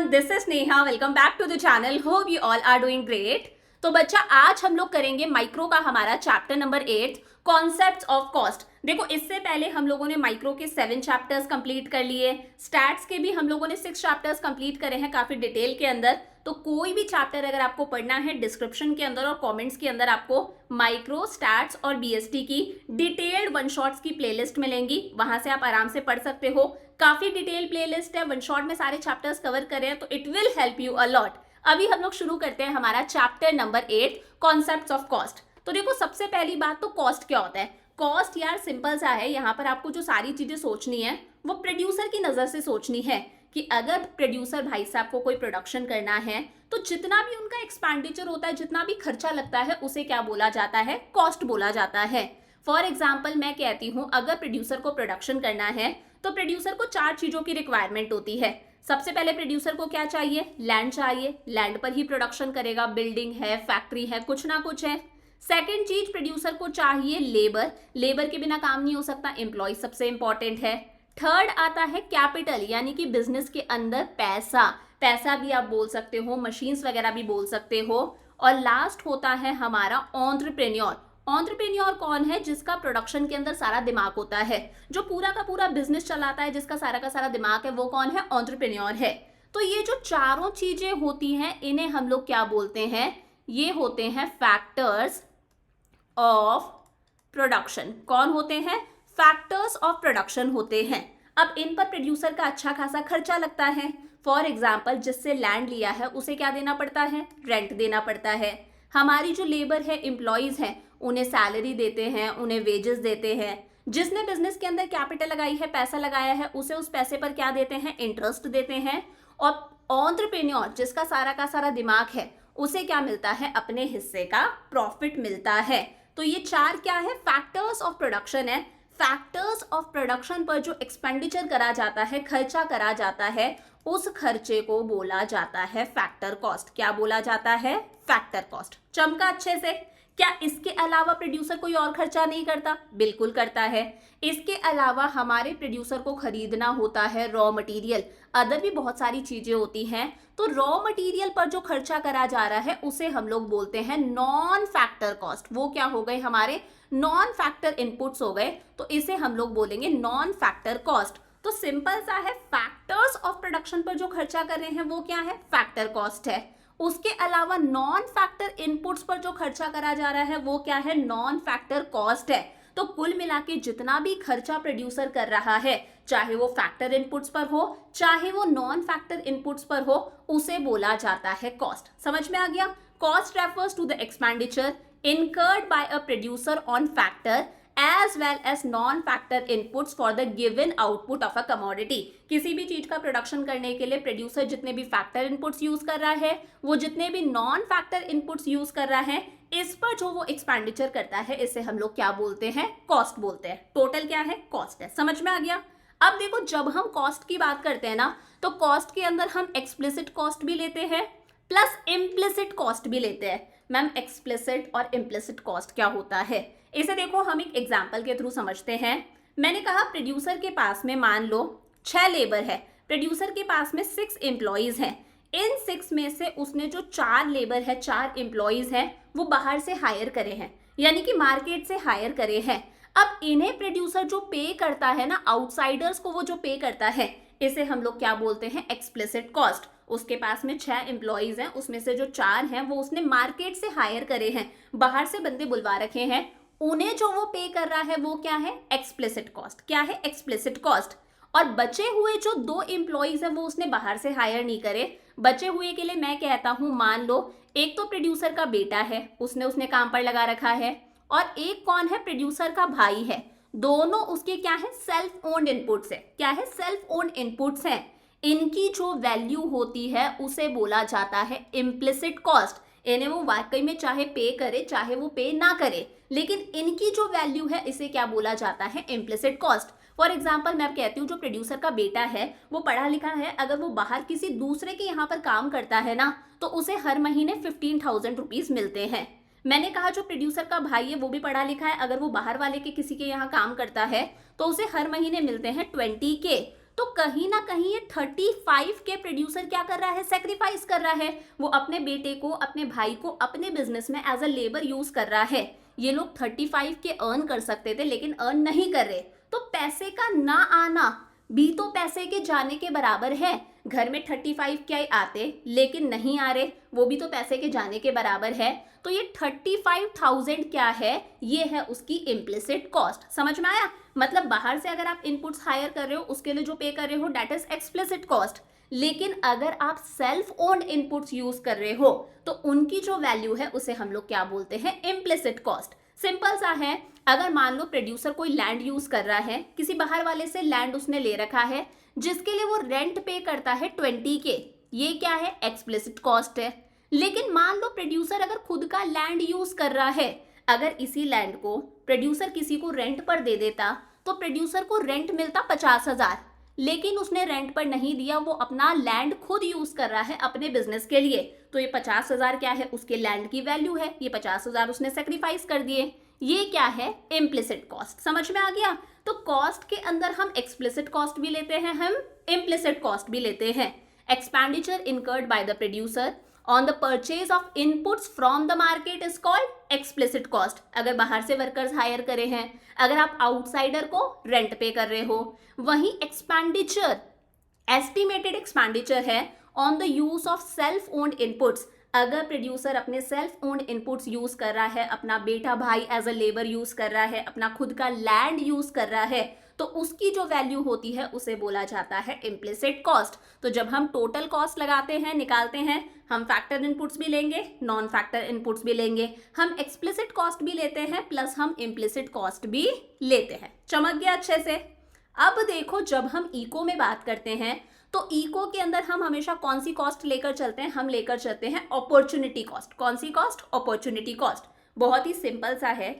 Everyone, this is Neha. Welcome back to the channel. Hope you all are doing great. तो बच्चा, आज हम लोग करेंगे माइक्रो का हमारा chapter number 8 concepts of cost. देखो, इससे पहले हम लोगों ने माइक्रो के 7 चैप्टर्स कंप्लीट कर लिए। स्टैट्स के भी हम लोगों ने 6 चैप्टर्स कंप्लीट करे हैं काफी डिटेल के अंदर। तो कोई भी चैप्टर अगर आपको पढ़ना है, डिस्क्रिप्शन के अंदर और कमेंट्स के अंदर आपको माइक्रो, स्टैट्स और बीएसटी की डिटेल्ड वन शॉट्स की प्लेलिस्ट मिलेंगी। वहां से आप आराम से पढ़ सकते हो। काफी डिटेल प्लेलिस्ट है, वन शॉट में सारे चैप्टर्स कवर कर रहे हैं, तो it will help you a lot. अभी हम लोग शुरू करते हैं हमारा chapter number 8 concepts of cost. तो देखो, सबसे पहली बात तो कॉस्ट क्या होता है। कॉस्ट यार सिंपल सा है। यहाँ पर आपको जो सारी चीजें सोचनी है वो प्रोड्यूसर की नजर से सोचनी है कि अगर प्रोड्यूसर भाई साहब को कोई प्रोडक्शन करना है तो जितना भी उनका एक्सपेंडिचर होता है, जितना भी खर्चा लगता है, उसे क्या बोला जाता है? कॉस्ट बोला जाता है। फॉर एग्जाम्पल मैं कहती हूँ, अगर प्रोड्यूसर को प्रोडक्शन करना है तो प्रोड्यूसर को 4 चीजों की रिक्वायरमेंट होती है। सबसे पहले प्रोड्यूसर को क्या चाहिए? लैंड चाहिए। लैंड पर ही प्रोडक्शन करेगा। बिल्डिंग है, फैक्ट्री है, कुछ ना कुछ है। सेकेंड चीज, प्रोड्यूसर को चाहिए लेबर। लेबर के बिना काम नहीं हो सकता। एम्प्लॉय सबसे इंपॉर्टेंट है। थर्ड आता है कैपिटल, यानी कि बिजनेस के अंदर पैसा। पैसा भी आप बोल सकते हो, मशीन्स वगैरह भी बोल सकते हो। और लास्ट होता है हमारा एंटरप्रेन्योर। एंटरप्रेन्योर कौन है? जिसका प्रोडक्शन के अंदर सारा दिमाग होता है, जो पूरा का पूरा बिजनेस चलाता है, जिसका सारा का सारा दिमाग है, वो कौन है? एंटरप्रेन्योर है। तो ये जो चारों चीजें होती हैं, इन्हें हम लोग क्या बोलते हैं? ये होते हैं फैक्टर्स ऑफ प्रोडक्शन। कौन होते हैं? फैक्टर्स ऑफ प्रोडक्शन होते हैं। अब इन पर प्रोड्यूसर का अच्छा खासा खर्चा लगता है। फॉर एग्जाम्पल, जिससे लैंड लिया है उसे क्या देना पड़ता है? रेंट देना पड़ता है। हमारी जो लेबर है, एम्प्लॉयज हैं, उन्हें सैलरी देते हैं, उन्हें वेजेस देते हैं। जिसने बिजनेस के अंदर कैपिटल लगाई है, पैसा लगाया है, उसे उस पैसे पर क्या देते हैं? इंटरेस्ट देते हैं। और एंटरप्रेन्योर, जिसका सारा का सारा दिमाग है, उसे क्या मिलता है? अपने हिस्से का प्रॉफिट मिलता है। तो ये 4 क्या है? फैक्टर्स ऑफ प्रोडक्शन है। फैक्टर्स ऑफ प्रोडक्शन पर जो एक्सपेंडिचर करा जाता है, खर्चा करा जाता है, उस खर्चे को बोला जाता है फैक्टर कॉस्ट। क्या बोला जाता है? Factor cost. चमका अच्छे से? क्या इसके अलावा प्रोड्यूसर कोई और खर्चा नहीं करता? बिल्कुल करता है। इसके अलावा हमारे प्रोड्यूसर को खरीदना होता है रॉ मटेरियल, अदर भी बहुत सारी चीजें होती हैं। तो रॉ मटेरियल पर जो खर्चा करा जा रहा है उसे हम लोग बोलते हैं नॉन फैक्टर कॉस्ट। वो क्या हो गए? हमारे नॉन फैक्टर इनपुट्स हो गए, तो इसे हम लोग बोलेंगे नॉन फैक्टर कॉस्ट। तो सिंपल सा है, फैक्टर्स ऑफ प्रोडक्शन पर जो खर्चा कर रहे हैं वो क्या है? फैक्टर कॉस्ट है। उसके अलावा नॉन फैक्टर इनपुट्स पर जो खर्चा करा जा रहा है वो क्या है? नॉन फैक्टर कॉस्ट है। तो कुल मिला के जितना भी खर्चा प्रोड्यूसर कर रहा है, चाहे वो फैक्टर इनपुट्स पर हो, चाहे वो नॉन फैक्टर इनपुट्स पर हो, उसे बोला जाता है कॉस्ट। समझ में आ गया? Cost refers to the expenditure incurred by a producer on factor as well as non-factor inputs for the given output of a commodity। किसी भी चीज का प्रोडक्शन करने के लिए प्रोड्यूसर जितने भी फैक्टर इनपुट्स यूज कर रहा है, वो जितने भी नॉन फैक्टर इनपुट्स यूज कर रहा है, इस पर जो वो एक्सपेंडिचर करता है, इसे हम लोग क्या बोलते हैं? कॉस्ट बोलते हैं। टोटल क्या है? कॉस्ट है। समझ में आ गया? अब देखो, जब हम कॉस्ट की बात करते हैं ना, तो कॉस्ट के अंदर हम एक्सप्लिसिट कॉस्ट भी लेते हैं प्लस इम्प्लिसिट कॉस्ट भी लेते हैं। मैम, एक्सप्लिसिट और इम्प्लिसिट कॉस्ट क्या होता है? इसे देखो, हम एक एग्जांपल के थ्रू समझते हैं। मैंने कहा प्रोड्यूसर के पास में मान लो 6 लेबर है, प्रोड्यूसर के पास में 6 एम्प्लॉयज हैं। इन 6 में से उसने जो 4 लेबर है, 4 एम्प्लॉयज हैं, वो बाहर से हायर करे हैं, यानी कि मार्केट से हायर करे हैं। अब इन्हें प्रोड्यूसर जो पे करता है ना, आउटसाइडर्स को वो जो पे करता है, इसे हम लोग क्या बोलते हैं? Explicit cost. उसके पास में 6 एम्प्लॉयज हैं, उसमें से जो 4 हैं वो उसने मार्केट से हायर करे हैं, बाहर से बंदे बुलवा रखे हैं। उन्हें जो वो पे कर रहा है वो क्या है? Explicit cost. क्या है? Explicit cost. और बचे हुए जो 2 एम्प्लॉयज हैं वो उसने बाहर से हायर नहीं करे। बचे हुए के लिए मैं कहता हूं, मान लो एक तो प्रोड्यूसर का बेटा है, उसने काम पर लगा रखा है, और एक कौन है? प्रोड्यूसर का भाई है। दोनों उसके क्या है? सेल्फ ओन्ड इनपुट्स है। क्या है? सेल्फ ओन्ड इनपुट्स है। इनकी जो वैल्यू होती है उसे बोला जाता है इम्प्लिसिट कॉस्ट। इन्हें वो वाकई में चाहे पे करे, चाहे वो पे ना करे, लेकिन इनकी जो वैल्यू है, इसे क्या बोला जाता है? Implicit cost. फॉर एग्जाम्पल मैं कहती हूँ, जो प्रोड्यूसर का बेटा है वो पढ़ा लिखा है, अगर वो बाहर किसी दूसरे के यहाँ पर काम करता है ना, तो उसे हर महीने 15,000 रुपीज मिलते हैं। मैंने कहा जो प्रोड्यूसर का भाई है वो भी पढ़ा लिखा है, अगर वो बाहर वाले के किसी के यहाँ काम करता है तो उसे हर महीने मिलते हैं 20K। तो कहीं ना कहीं ये 35 के प्रोड्यूसर क्या कर रहा है, सेक्रीफाइस कर रहा है। वो अपने बेटे को, अपने भाई को अपने बिजनेस में एज अ लेबर यूज कर रहा है। ये लोग 35 के अर्न कर सकते थे लेकिन अर्न नहीं कर रहे। तो पैसे का ना आना भी तो पैसे के जाने के बराबर है। घर में 35 क्या आते लेकिन नहीं आ रहे, वो भी तो पैसे के जाने के बराबर है। तो ये 35,000 क्या है, ये है उसकी इम्प्लिसिट कॉस्ट। समझ में आया? मतलब बाहर से अगर आप इनपुट्स हायर कर रहे हो उसके लिए जो पे कर रहे हो दैट इज एक्सप्लिसिट कॉस्ट। लेकिन अगर आप सेल्फ ओन्ड इनपुट्स यूज कर रहे हो तो उनकी जो वैल्यू है उसे हम लोग क्या बोलते हैं, इम्प्लिसिट कॉस्ट। सिंपल सा है, अगर मान लो प्रोड्यूसर कोई लैंड यूज कर रहा है, किसी बाहर वाले से लैंड उसने ले रखा है जिसके लिए वो रेंट पे करता है 20 के, ये क्या है, एक्सप्लिसिट कॉस्ट है। लेकिन मान लो प्रोड्यूसर अगर खुद का लैंड यूज कर रहा है, अगर इसी लैंड को प्रोड्यूसर किसी को रेंट पर दे देता तो प्रोड्यूसर को रेंट मिलता 50,000, लेकिन उसने रेंट पर नहीं दिया, वो अपना लैंड खुद यूज कर रहा है अपने बिजनेस के लिए। तो ये 50,000 क्या है, उसके लैंड की वैल्यू है, ये 50,000 उसने सेक्रीफाइस कर दिए। ये क्या है, इम्प्लिसिट कॉस्ट। समझ में आ गया? तो कॉस्ट के अंदर हम एक्सप्लिसिट कॉस्ट भी लेते हैं, हम इम्प्लिसिट कॉस्ट भी लेते हैं। Expenditure incurred by the producer on the purchase of inputs from the market is called explicit cost. अगर बाहर से वर्कर्स हायर करे हैं, अगर आप आउटसाइडर को रेंट पे कर रहे हो। वहीं एक्सपेंडिचर, एस्टिमेटेड एक्सपेंडिचर है on the use of self owned inputs. अगर प्रोड्यूसर अपने सेल्फ ओन्ड इनपुट्स यूज कर रहा है, अपना बेटा भाई एज अ लेबर यूज कर रहा है, अपना खुद का लैंड यूज कर रहा है, तो उसकी जो वैल्यू होती है उसे बोला जाता है इम्प्लिसिट कॉस्ट। तो जब हम टोटल कॉस्ट लगाते हैं, निकालते हैं, हम फैक्टर इनपुट्स भी लेंगे, नॉन फैक्टर इनपुट्स भी लेंगे, हम एक्सप्लिसिट कॉस्ट भी लेते हैं प्लस हम इम्प्लिसिट कॉस्ट भी लेते हैं। चमक गया अच्छे से? अब देखो, जब हम इको में बात करते हैं तो इको के अंदर हम हमेशा कौन सी कॉस्ट लेकर चलते हैं, हम लेकर चलते हैं अपॉर्चुनिटी कॉस्ट। कौन सी कॉस्ट? Opportunity cost. बहुत ही सिंपल सा है,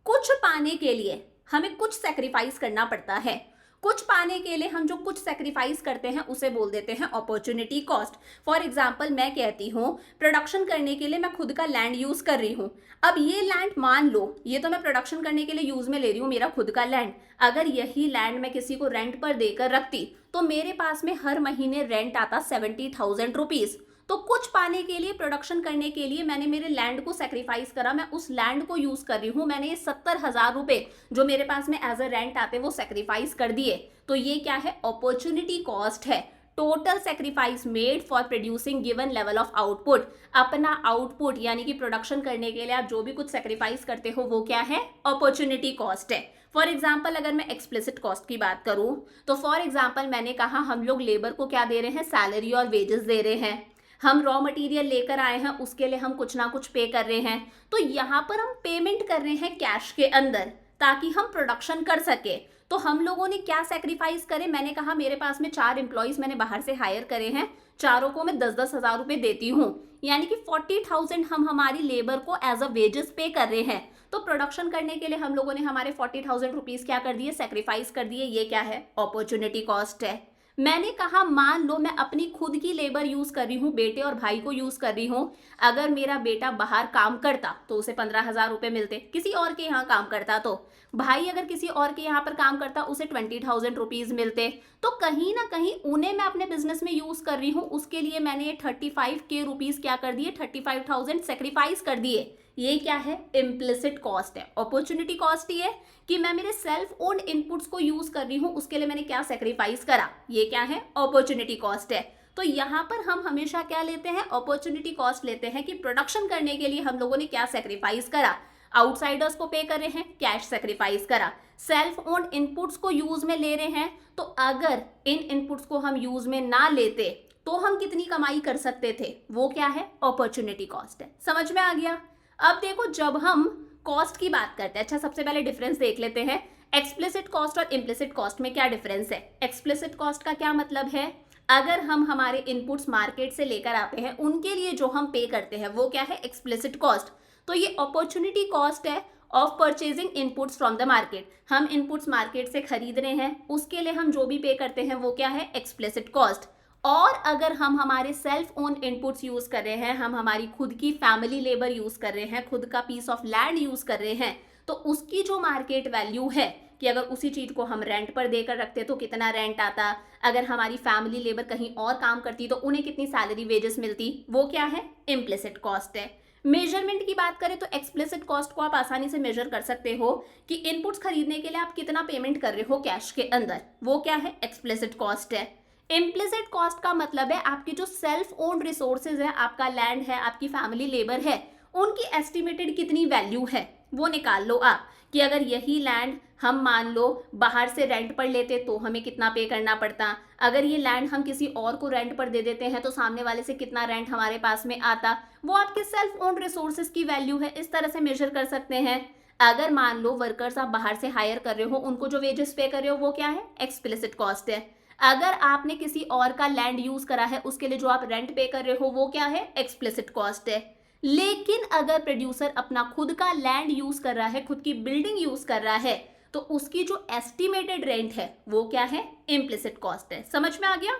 कुछ पाने के लिए हमें कुछ सेक्रीफाइस करना पड़ता है। कुछ पाने के लिए हम जो कुछ सेक्रीफाइस करते हैं उसे बोल देते हैं अपॉर्चुनिटी कॉस्ट। फॉर एग्जाम्पल, मैं कहती हूँ प्रोडक्शन करने के लिए मैं खुद का लैंड यूज कर रही हूँ। अब ये लैंड मान लो, ये तो मैं प्रोडक्शन करने के लिए यूज में ले रही हूँ, मेरा खुद का लैंड। अगर यही लैंड मैं किसी को रेंट पर देकर रखती तो मेरे पास में हर महीने रेंट आता 70,000 रुपीज। तो कुछ पाने के लिए, प्रोडक्शन करने के लिए मैंने मेरे लैंड को सेक्रीफाइस करा, मैं उस लैंड को यूज कर रही हूँ, मैंने ये 70,000 रुपए जो मेरे पास में एज अ रेंट आते वो सेक्रीफाइस कर दिए। तो ये क्या है, अपॉर्चुनिटी कॉस्ट है। Total sacrifice made for producing given level of output. अपना आउटपुट यानी कि प्रोडक्शन करने के लिए आप जो भी कुछ सेक्रीफाइस करते हो वो क्या है, अपॉर्चुनिटी कॉस्ट है। फॉर एग्जाम्पल, अगर मैं एक्सप्लिसिट कॉस्ट की बात करूं तो फॉर एग्जाम्पल मैंने कहा हम लोग लेबर को क्या दे रहे हैं, सैलरी और वेजेस दे रहे हैं। हम रॉ मटेरियल लेकर आए हैं, उसके लिए हम कुछ ना कुछ पे कर रहे हैं। तो यहाँ पर हम पेमेंट कर रहे हैं कैश के अंदर ताकि हम प्रोडक्शन कर सके। तो हम लोगों ने क्या सेक्रीफाइस करे, मैंने कहा मेरे पास में 4 एम्प्लॉइज मैंने बाहर से हायर करे हैं, चारों को मैं 10-10 हजार रुपए देती हूँ, यानी कि 40,000 हम हमारी लेबर को एज अ वेजेस पे कर रहे हैं। तो प्रोडक्शन करने के लिए हम लोगों ने हमारे 40,000 रुपीज क्या कर दिए, सेक्रीफाइस कर दिए। ये क्या है, अपॉर्चुनिटी कॉस्ट है। मैंने कहा मान लो मैं अपनी खुद की लेबर यूज कर रही हूँ, बेटे और भाई को यूज कर रही हूँ। अगर मेरा बेटा बाहर काम करता तो उसे 15,000 रुपए मिलते, किसी और के यहाँ काम करता तो। भाई अगर किसी और के यहाँ पर काम करता उसे 20,000 रुपीज मिलते। तो कहीं ना कहीं उन्हें मैं अपने बिजनेस में यूज कर रही हूँ, उसके लिए मैंने ये 35 रुपीज क्या कर दिए, 35,000 सेक्रीफाइस कर दिए। ये क्या है, इम्प्लिसिट कॉस्ट है। अपॉर्चुनिटी कॉस्ट ये है कि मैं मेरे सेल्फ ओन्ड इनपुट्स को यूज कर रही हूँ, उसके लिए मैंने क्या सेक्रीफाइस करा, ये क्या है, अपॉर्चुनिटी कॉस्ट है। तो यहाँ पर हम हमेशा क्या लेते हैं, अपॉर्चुनिटी कॉस्ट लेते हैं कि प्रोडक्शन करने के लिए हम लोगों ने क्या सेक्रीफाइस करा, आउटसाइडर्स को पे कर रहे हैं, कैश सेक्रीफाइस करा, सेल्फ ओन्ड इनपुट्स को यूज में ले रहे हैं। तो अगर इन इनपुट्स को हम यूज में ना लेते तो हम कितनी कमाई कर सकते थे, वो क्या है, अपॉर्चुनिटी कॉस्ट है। समझ में आ गया? अब देखो, जब हम कॉस्ट की बात करते हैं, अच्छा सबसे पहले डिफरेंस देख लेते हैं, एक्सप्लिसिट कॉस्ट और इम्प्लिसिट कॉस्ट में क्या डिफरेंस है। एक्सप्लिसिट कॉस्ट का क्या मतलब है, अगर हम हमारे इनपुट्स मार्केट से लेकर आते हैं उनके लिए जो हम पे करते हैं वो क्या है, एक्सप्लिसिट कॉस्ट। तो ये अपॉर्चुनिटी कॉस्ट है of purchasing inputs from the market. हम इनपुट्स मार्केट से खरीद रहे हैं, उसके लिए हम जो भी पे करते हैं वो क्या है, एक्सप्लिसिट कॉस्ट। और अगर हम हमारे सेल्फ ओन इनपुट्स यूज कर रहे हैं, हम हमारी खुद की फैमिली लेबर यूज कर रहे हैं, खुद का पीस ऑफ लैंड यूज कर रहे हैं, तो उसकी जो मार्केट वैल्यू है कि अगर उसी चीज़ को हम रेंट पर देकर रखते तो कितना रेंट आता, अगर हमारी फैमिली लेबर कहीं और काम करती तो उन्हें कितनी सैलरी वेजेस मिलती, वो क्या है, इम्प्लिसिट कॉस्ट है। मेजरमेंट की बात करें तो एक्सप्लिसिट कॉस्ट को आप आसानी से मेजर कर सकते हो कि इनपुट्स खरीदने के लिए आप कितना पेमेंट कर रहे हो कैश के अंदर, वो क्या है, एक्सप्लिसिट कॉस्ट है। इम्प्लिसिट कॉस्ट का मतलब है आपकी जो सेल्फ ओन्ड रिसोर्सेज है, आपका लैंड है, आपकी फैमिली लेबर है, उनकी एस्टिमेटेड कितनी वैल्यू है वो निकाल लो आप, कि अगर यही लैंड हम मान लो बाहर से रेंट पर लेते तो हमें कितना पे करना पड़ता, अगर ये लैंड हम किसी और को रेंट पर दे देते हैं तो सामने वाले से कितना रेंट हमारे पास में आता, वो आपके सेल्फ ओन्ड रिसोर्सेज की वैल्यू है, इस तरह से मेजर कर सकते हैं। अगर मान लो वर्कर्स आप बाहर से हायर कर रहे हो, उनको जो वेजेस पे कर रहे हो वो क्या है, एक्सप्लिसिट कॉस्ट है। अगर आपने किसी और का लैंड यूज करा है, उसके लिए जो आप रेंट पे कर रहे हो वो क्या है, एक्सप्लिसिट कॉस्ट है। लेकिन अगर प्रोड्यूसर अपना खुद का लैंड यूज कर रहा है, खुद की बिल्डिंग यूज कर रहा है, तो उसकी जो एस्टिमेटेड रेंट है वो क्या है, इम्प्लिसिट कॉस्ट है। समझ में आ गया?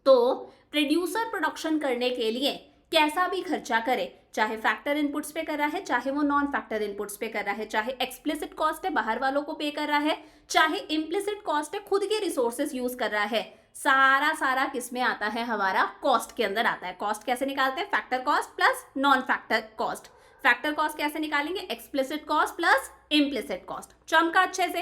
तो प्रोड्यूसर प्रोडक्शन करने के लिए कैसा भी खर्चा करे, चाहे फैक्टर इनपुट्स पे कर रहा है, चाहे वो नॉन फैक्टर इनपुट्स पे कर रहा है, चाहे एक्सप्लिसिट कॉस्ट है बाहर वालों को पे कर रहा है, चाहे इम्प्लिसिट कॉस्ट है खुद के रिसोर्सेज यूज कर रहा है, सारा किस में आता है, हमारा कॉस्ट के अंदर आता है। कॉस्ट कैसे निकालते हैं, factor cost plus non factor cost. Factor cost कैसे निकालेंगे, explicit cost plus implicit cost. चमका अच्छे से।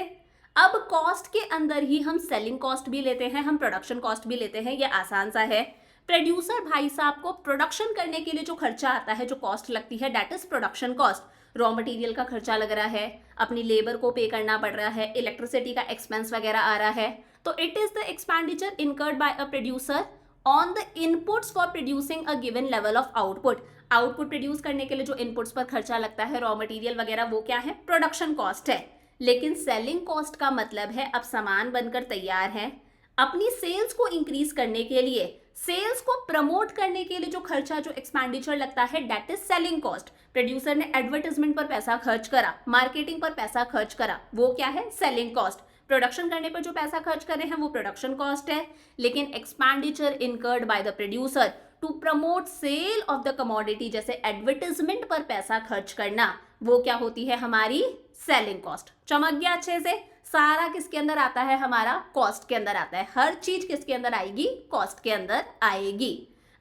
अब कॉस्ट के अंदर ही हम सेलिंग कॉस्ट भी लेते हैं, हम प्रोडक्शन कॉस्ट भी लेते हैं, ये आसान सा है। प्रोड्यूसर भाई साहब को प्रोडक्शन करने के लिए जो खर्चा आता है, जो कॉस्ट लगती है, that is production cost. Raw material का खर्चा लग रहा है, अपनी लेबर को पे करना पड़ रहा है, इलेक्ट्रिसिटी का एक्सपेंस वगैरह आ रहा है, तो it is the expenditure incurred bye a producer on the inputs for producing a given level of output. Output produce करने के लिए जो इनपुट्स पर खर्चा लगता है, रॉ मटेरियल वगैरह, वो क्या है, प्रोडक्शन कॉस्ट है। लेकिन सेलिंग कॉस्ट का मतलब है अब सामान बनकर तैयार है, अपनी सेल्स को इंक्रीज करने के लिए, सेल्स को प्रमोट करने के लिए जो खर्चा, जो एक्सपेंडिचर लगता है, that is selling cost. Producer ने एडवर्टाइजमेंट पर पैसा खर्च करा, मार्केटिंग पर पैसा खर्च करा, वो क्या है, सेलिंग कॉस्ट। प्रोडक्शन करने पर जो पैसा खर्च कर रहे हैं वो प्रोडक्शन कॉस्ट है। लेकिन expenditure incurred by the producer to promote sale of the commodity, जैसे एडवर्टाइजमेंट पर पैसा खर्च करना, वो क्या होती है, हमारी सेलिंग कॉस्ट। चमक गया अच्छे से? सारा किसके अंदर आता है, हमारा कॉस्ट के अंदर आता है। हर चीज किसके अंदर आएगी, कॉस्ट के अंदर आएगी।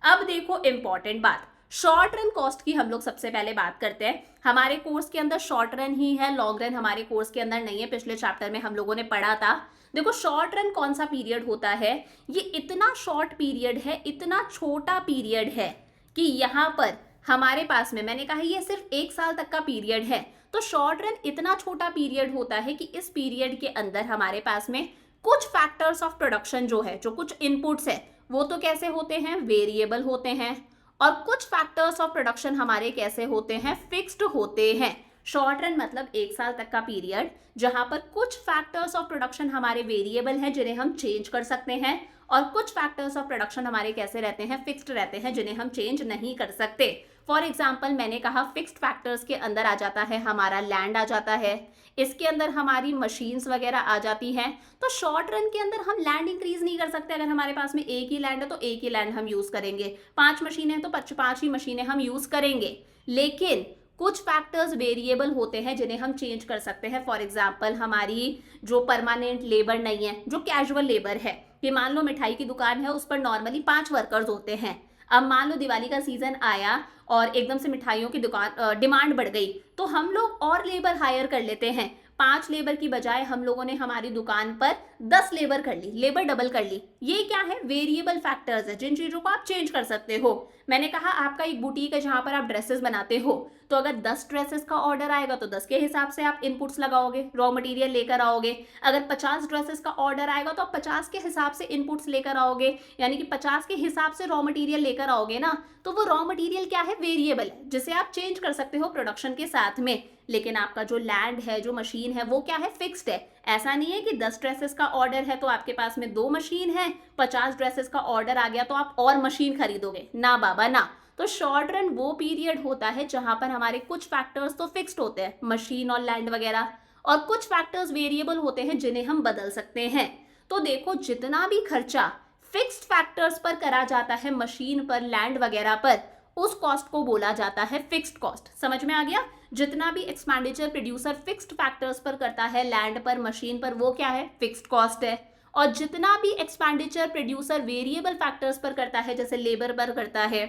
अब देखो इंपॉर्टेंट बात, शॉर्ट रन कॉस्ट की हम लोग सबसे पहले बात करते हैं। हमारे कोर्स के अंदर शॉर्ट रन ही है, लॉन्ग रन हमारे कोर्स के अंदर नहीं है। पिछले चैप्टर में हम लोगों ने पढ़ा था। देखो शॉर्ट रन कौन सा पीरियड होता है, ये इतना शॉर्ट पीरियड है, इतना छोटा पीरियड है कि यहाँ पर हमारे पास में, मैंने कहा ये सिर्फ 1 साल तक का पीरियड है, तो शॉर्ट रन इतना छोटा पीरियड होता है कि इस पीरियड के अंदर हमारे पास में कुछ फैक्टर्स ऑफ प्रोडक्शन जो है, जो कुछ इनपुट्स है, वो तो कैसे होते हैं, वेरिएबल होते हैं, और कुछ फैक्टर्स ऑफ प्रोडक्शन हमारे कैसे होते हैं, फिक्स्ड होते हैं। शॉर्ट रन मतलब 1 साल तक का पीरियड जहां पर कुछ फैक्टर्स ऑफ प्रोडक्शन हमारे वेरिएबल हैं जिन्हें हम चेंज कर सकते हैं, और कुछ फैक्टर्स ऑफ प्रोडक्शन हमारे कैसे रहते हैं, फिक्स्ड रहते हैं, जिन्हें हम चेंज नहीं कर सकते। फॉर एग्जाम्पल मैंने कहा फिक्स्ड फैक्टर्स के अंदर आ जाता है हमारा लैंड आ जाता है, इसके अंदर हमारी मशीन्स वगैरह आ जाती हैं। तो शॉर्ट रन के अंदर हम लैंड इंक्रीज नहीं कर सकते। अगर हमारे पास में एक ही लैंड है तो एक ही लैंड हम यूज करेंगे, 5 मशीनें तो 5 ही मशीनें हम यूज करेंगे। लेकिन कुछ फैक्टर्स वेरिएबल होते हैं जिन्हें हम चेंज कर सकते हैं। फॉर एग्जाम्पल हमारी जो परमानेंट लेबर नहीं है, जो कैजुअल लेबर है, कि मान लो मिठाई की दुकान है, उस पर नॉर्मली 5 वर्कर्स होते हैं। अब मान लो दिवाली का सीजन आया और एकदम से मिठाइयों की दुकान डिमांड बढ़ गई, तो हम लोग और लेबर हायर कर लेते हैं। 5 लेबर की बजाय हम लोगों ने हमारी दुकान पर 10 लेबर कर ली, लेबर डबल कर ली। ये क्या है, वेरिएबल फैक्टर्स है, जिन चीजों को आप चेंज कर सकते हो। मैंने कहा आपका एक बुटीक है जहां पर आप ड्रेसेस बनाते हो, तो अगर 10 ड्रेसेस का ऑर्डर आएगा तो 10 के हिसाब से आप इनपुट्स लगाओगे, रॉ मटेरियल लेकर आओगे। अगर 50 ड्रेसेस का ऑर्डर आएगा तो आप 50 के हिसाब से इनपुट्स लेकर आओगे, यानी कि 50 के हिसाब से रॉ मटेरियल लेकर आओगे ना। तो वो रॉ मटेरियल क्या है, वेरिएबल है, जिसे आप चेंज कर सकते हो प्रोडक्शन के साथ में। लेकिन आपका जो लैंड है, जो मशीन है, वो क्या है, फिक्स्ड है। ऐसा नहीं है कि 10 ड्रेसेस का ऑर्डर है तो आपके पास में 2 मशीन है, 50 ड्रेसेस का ऑर्डर आ गया तो आप और मशीन खरीदोगे, ना बाबा ना। तो शॉर्ट रन वो पीरियड होता है जहां पर हमारे कुछ फैक्टर्स तो फिक्स्ड होते हैं, मशीन और लैंड वगैरह, और कुछ फैक्टर्स वेरिएबल होते हैं जिन्हें हम बदल सकते हैं। तो देखो जितना भी खर्चा फिक्स्ड फैक्टर्स पर करा जाता है, मशीन पर, लैंड वगैरह पर, उस कॉस्ट को बोला जाता है फिक्स्ड कॉस्ट। समझ में आ गया? जितना भी एक्सपेंडिचर प्रोड्यूसर फिक्स्ड फैक्टर्स पर करता है, लैंड पर, मशीन पर, वो क्या है? फिक्स्ड कॉस्ट है। और जितना भी एक्सपेंडिचर प्रोड्यूसर वेरिएबल फैक्टर्स पर करता है, जैसे लेबर पर करता है,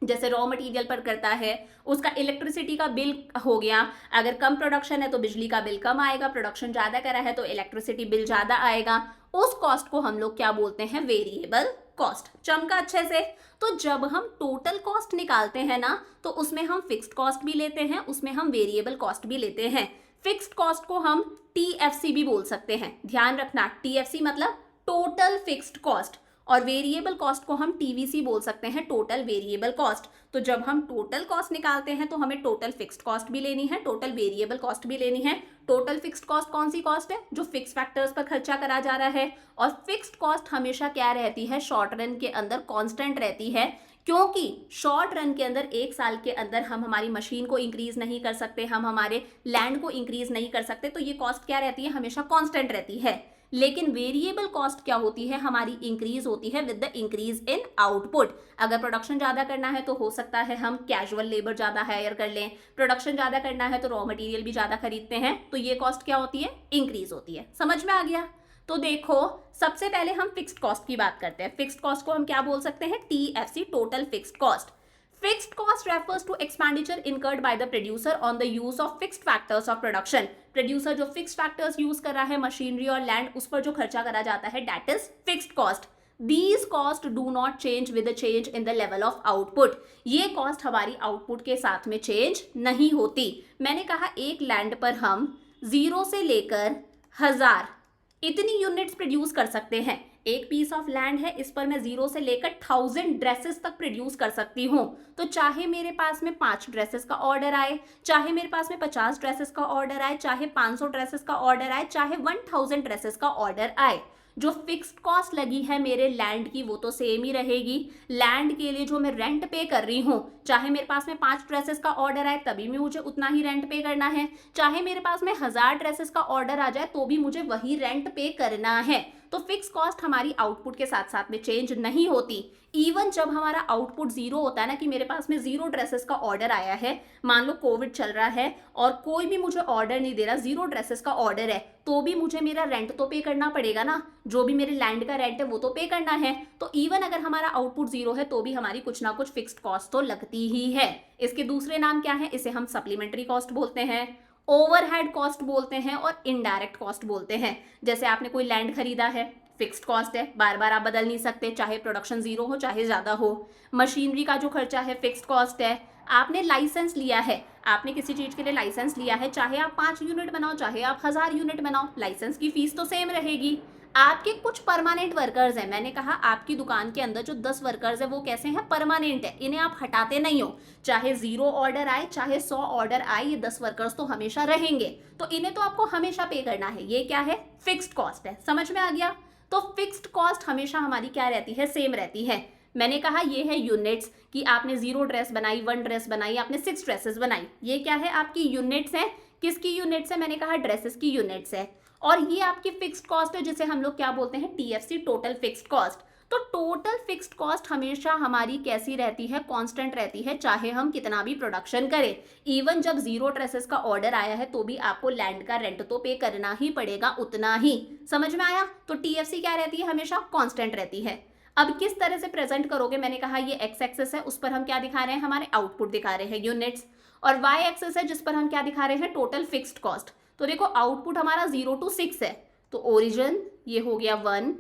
जैसे रॉ मटेरियल पर करता है, उसका इलेक्ट्रिसिटी का बिल हो गया, अगर कम प्रोडक्शन है तो बिजली का बिल कम आएगा, प्रोडक्शन ज़्यादा करा है तो इलेक्ट्रिसिटी बिल ज़्यादा आएगा, उस कॉस्ट को हम लोग क्या बोलते हैं? Variable cost. चमका अच्छे से? तो जब हम टोटल कॉस्ट निकालते हैं ना, तो उसमें हम फिक्स्ड कॉस्ट भी लेते हैं, उसमें हम वेरिएबल कॉस्ट भी लेते हैं। फिक्स्ड कॉस्ट को हम टीएफसी भी बोल सकते हैं, ध्यान रखना, टीएफसी मतलब टोटल फिक्स्ड कॉस्ट, और वेरिएबल कॉस्ट को हम टीवीसी बोल सकते हैं, टोटल वेरिएबल कॉस्ट। तो जब हम टोटल कॉस्ट निकालते हैं तो हमें टोटल फिक्स्ड कॉस्ट भी लेनी है, टोटल वेरिएबल कॉस्ट भी लेनी है। टोटल फिक्स्ड कॉस्ट कौन सी कॉस्ट है? जो फिक्स फैक्टर्स पर खर्चा करा जा रहा है। और फिक्स्ड कॉस्ट हमेशा क्या रहती है? शॉर्ट रन के अंदर कांस्टेंट रहती है, क्योंकि शॉर्ट रन के अंदर एक साल के अंदर हम हमारी मशीन को इंक्रीज नहीं कर सकते, हम हमारे लैंड को इंक्रीज नहीं कर सकते, तो ये कॉस्ट क्या रहती है? हमेशा कांस्टेंट रहती है। लेकिन वेरिएबल कॉस्ट क्या होती है? हमारी इंक्रीज होती है with the increase in output. अगर प्रोडक्शन ज़्यादा करना है तो हो सकता है हम कैजुअल लेबर ज़्यादा हायर कर लें, प्रोडक्शन ज़्यादा करना है तो रॉ मटेरियल भी ज़्यादा खरीदते हैं, तो ये कॉस्ट क्या होती है? इंक्रीज होती है। समझ में आ गया? तो देखो, सबसे पहले हम फिक्स्ड कॉस्ट की बात करते हैं। फिक्स्ड कॉस्ट को हम क्या बोल सकते हैं? TFC, total fixed cost. Fixed cost refers to expenditure incurred by the producer on the use of fixed factors of production. Producer जो fixed factors use कर रहा है, मशीनरी और लैंड, उस पर जो खर्चा करा जाता है, that is fixed cost. These costs do not change with the change in the level of output. ये कॉस्ट हमारी आउटपुट के साथ में चेंज नहीं होती। मैंने कहा एक लैंड पर हम 0 से लेकर 1000 इतनी यूनिट्स प्रोड्यूस कर सकते हैं। एक पीस ऑफ लैंड है, इस पर मैं 0 से लेकर 1000 ड्रेसेस तक प्रोड्यूस कर सकती हूँ। तो चाहे मेरे पास में 5 ड्रेसेस का ऑर्डर आए, चाहे मेरे पास में 50 ड्रेसेस का ऑर्डर आए, चाहे 500 ड्रेसेस का ऑर्डर आए, चाहे 1000 ड्रेसेस का ऑर्डर आए, जो फिक्स्ड कॉस्ट लगी है मेरे लैंड की वो तो सेम ही रहेगी। लैंड के लिए जो मैं रेंट पे कर रही हूँ, चाहे मेरे पास में 5 ड्रेसेस का ऑर्डर आए तभी भी मुझे उतना ही रेंट पे करना है, चाहे मेरे पास में 1000 ड्रेसेस का ऑर्डर आ जाए तो भी मुझे वही रेंट पे करना है। तो फिक्स कॉस्ट हमारी आउटपुट के साथ साथ में चेंज नहीं होती। इवन जब हमारा आउटपुट 0 होता है ना, कि मेरे पास में 0 ड्रेसेस का ऑर्डर आया है, मान लो कोविड चल रहा है और कोई भी मुझे ऑर्डर नहीं दे रहा, 0 ड्रेसेस का ऑर्डर है, तो भी मुझे मेरा रेंट तो पे करना पड़ेगा ना, जो भी मेरे लैंड का रेंट है वो तो पे करना है। तो इवन अगर हमारा आउटपुट 0 है तो भी हमारी कुछ ना कुछ फिक्स्ड कॉस्ट तो लगती ही है। इसके दूसरे नाम क्या है? इसे हम सप्लीमेंट्री कॉस्ट बोलते हैं, ओवरहेड कॉस्ट बोलते हैं और इनडायरेक्ट कॉस्ट बोलते हैं। जैसे आपने कोई लैंड खरीदा है, फिक्स्ड कॉस्ट है, बार बार आप बदल नहीं सकते, चाहे प्रोडक्शन 0 हो चाहे ज़्यादा हो। मशीनरी का जो खर्चा है फिक्स्ड कॉस्ट है। आपने लाइसेंस लिया है, आपने किसी चीज़ के लिए लाइसेंस लिया है, चाहे आप 5 यूनिट बनाओ चाहे आप 1000 यूनिट बनाओ, लाइसेंस की फीस तो सेम रहेगी। आपके कुछ परमानेंट वर्कर्स हैं, मैंने कहा आपकी दुकान के अंदर जो 10 वर्कर्स हैं वो कैसे हैं? परमानेंट है, इन्हें आप हटाते नहीं हो। चाहे 0 ऑर्डर आए चाहे 100 ऑर्डर आए, ये 10 वर्कर्स तो हमेशा रहेंगे, तो इन्हें तो आपको हमेशा पे करना है। ये क्या है? फिक्स्ड कॉस्ट है। समझ में आ गया? तो फिक्स्ड कॉस्ट हमेशा हमारी क्या रहती है? सेम रहती है। मैंने कहा ये है यूनिट्स, कि आपने 0 ड्रेस बनाई, 1 ड्रेस बनाई, आपने 6 ड्रेसेस बनाई, ये क्या है? आपकी यूनिट्स है। किसकी यूनिट्स है? मैंने कहा ड्रेसेस की यूनिट्स है। और ये आपकी फिक्स्ड कॉस्ट है, जिसे हम लोग क्या बोलते हैं? TFC, total fixed cost. तो टोटल फिक्स्ड कॉस्ट हमेशा हमारी कैसी रहती है? कांस्टेंट रहती है, चाहे हम कितना भी प्रोडक्शन करें। इवन जब 0 ड्रेसेस का ऑर्डर आया है तो भी आपको लैंड का रेंट तो पे करना ही पड़ेगा, उतना ही। समझ में आया? तो टीएफसी क्या रहती है? हमेशा कांस्टेंट रहती है। अब किस तरह से प्रेजेंट करोगे? मैंने कहा ये एक्स एक्सेस है, उस पर हम क्या दिखा रहे हैं? हमारे आउटपुट दिखा रहे हैं, यूनिट्स। और वाई एक्सेस है, जिस पर हम क्या दिखा रहे हैं? Total fixed cost. तो देखो आउटपुट हमारा 0 to 6 है, तो ओरिजिन ये हो गया 1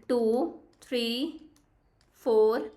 2 3 4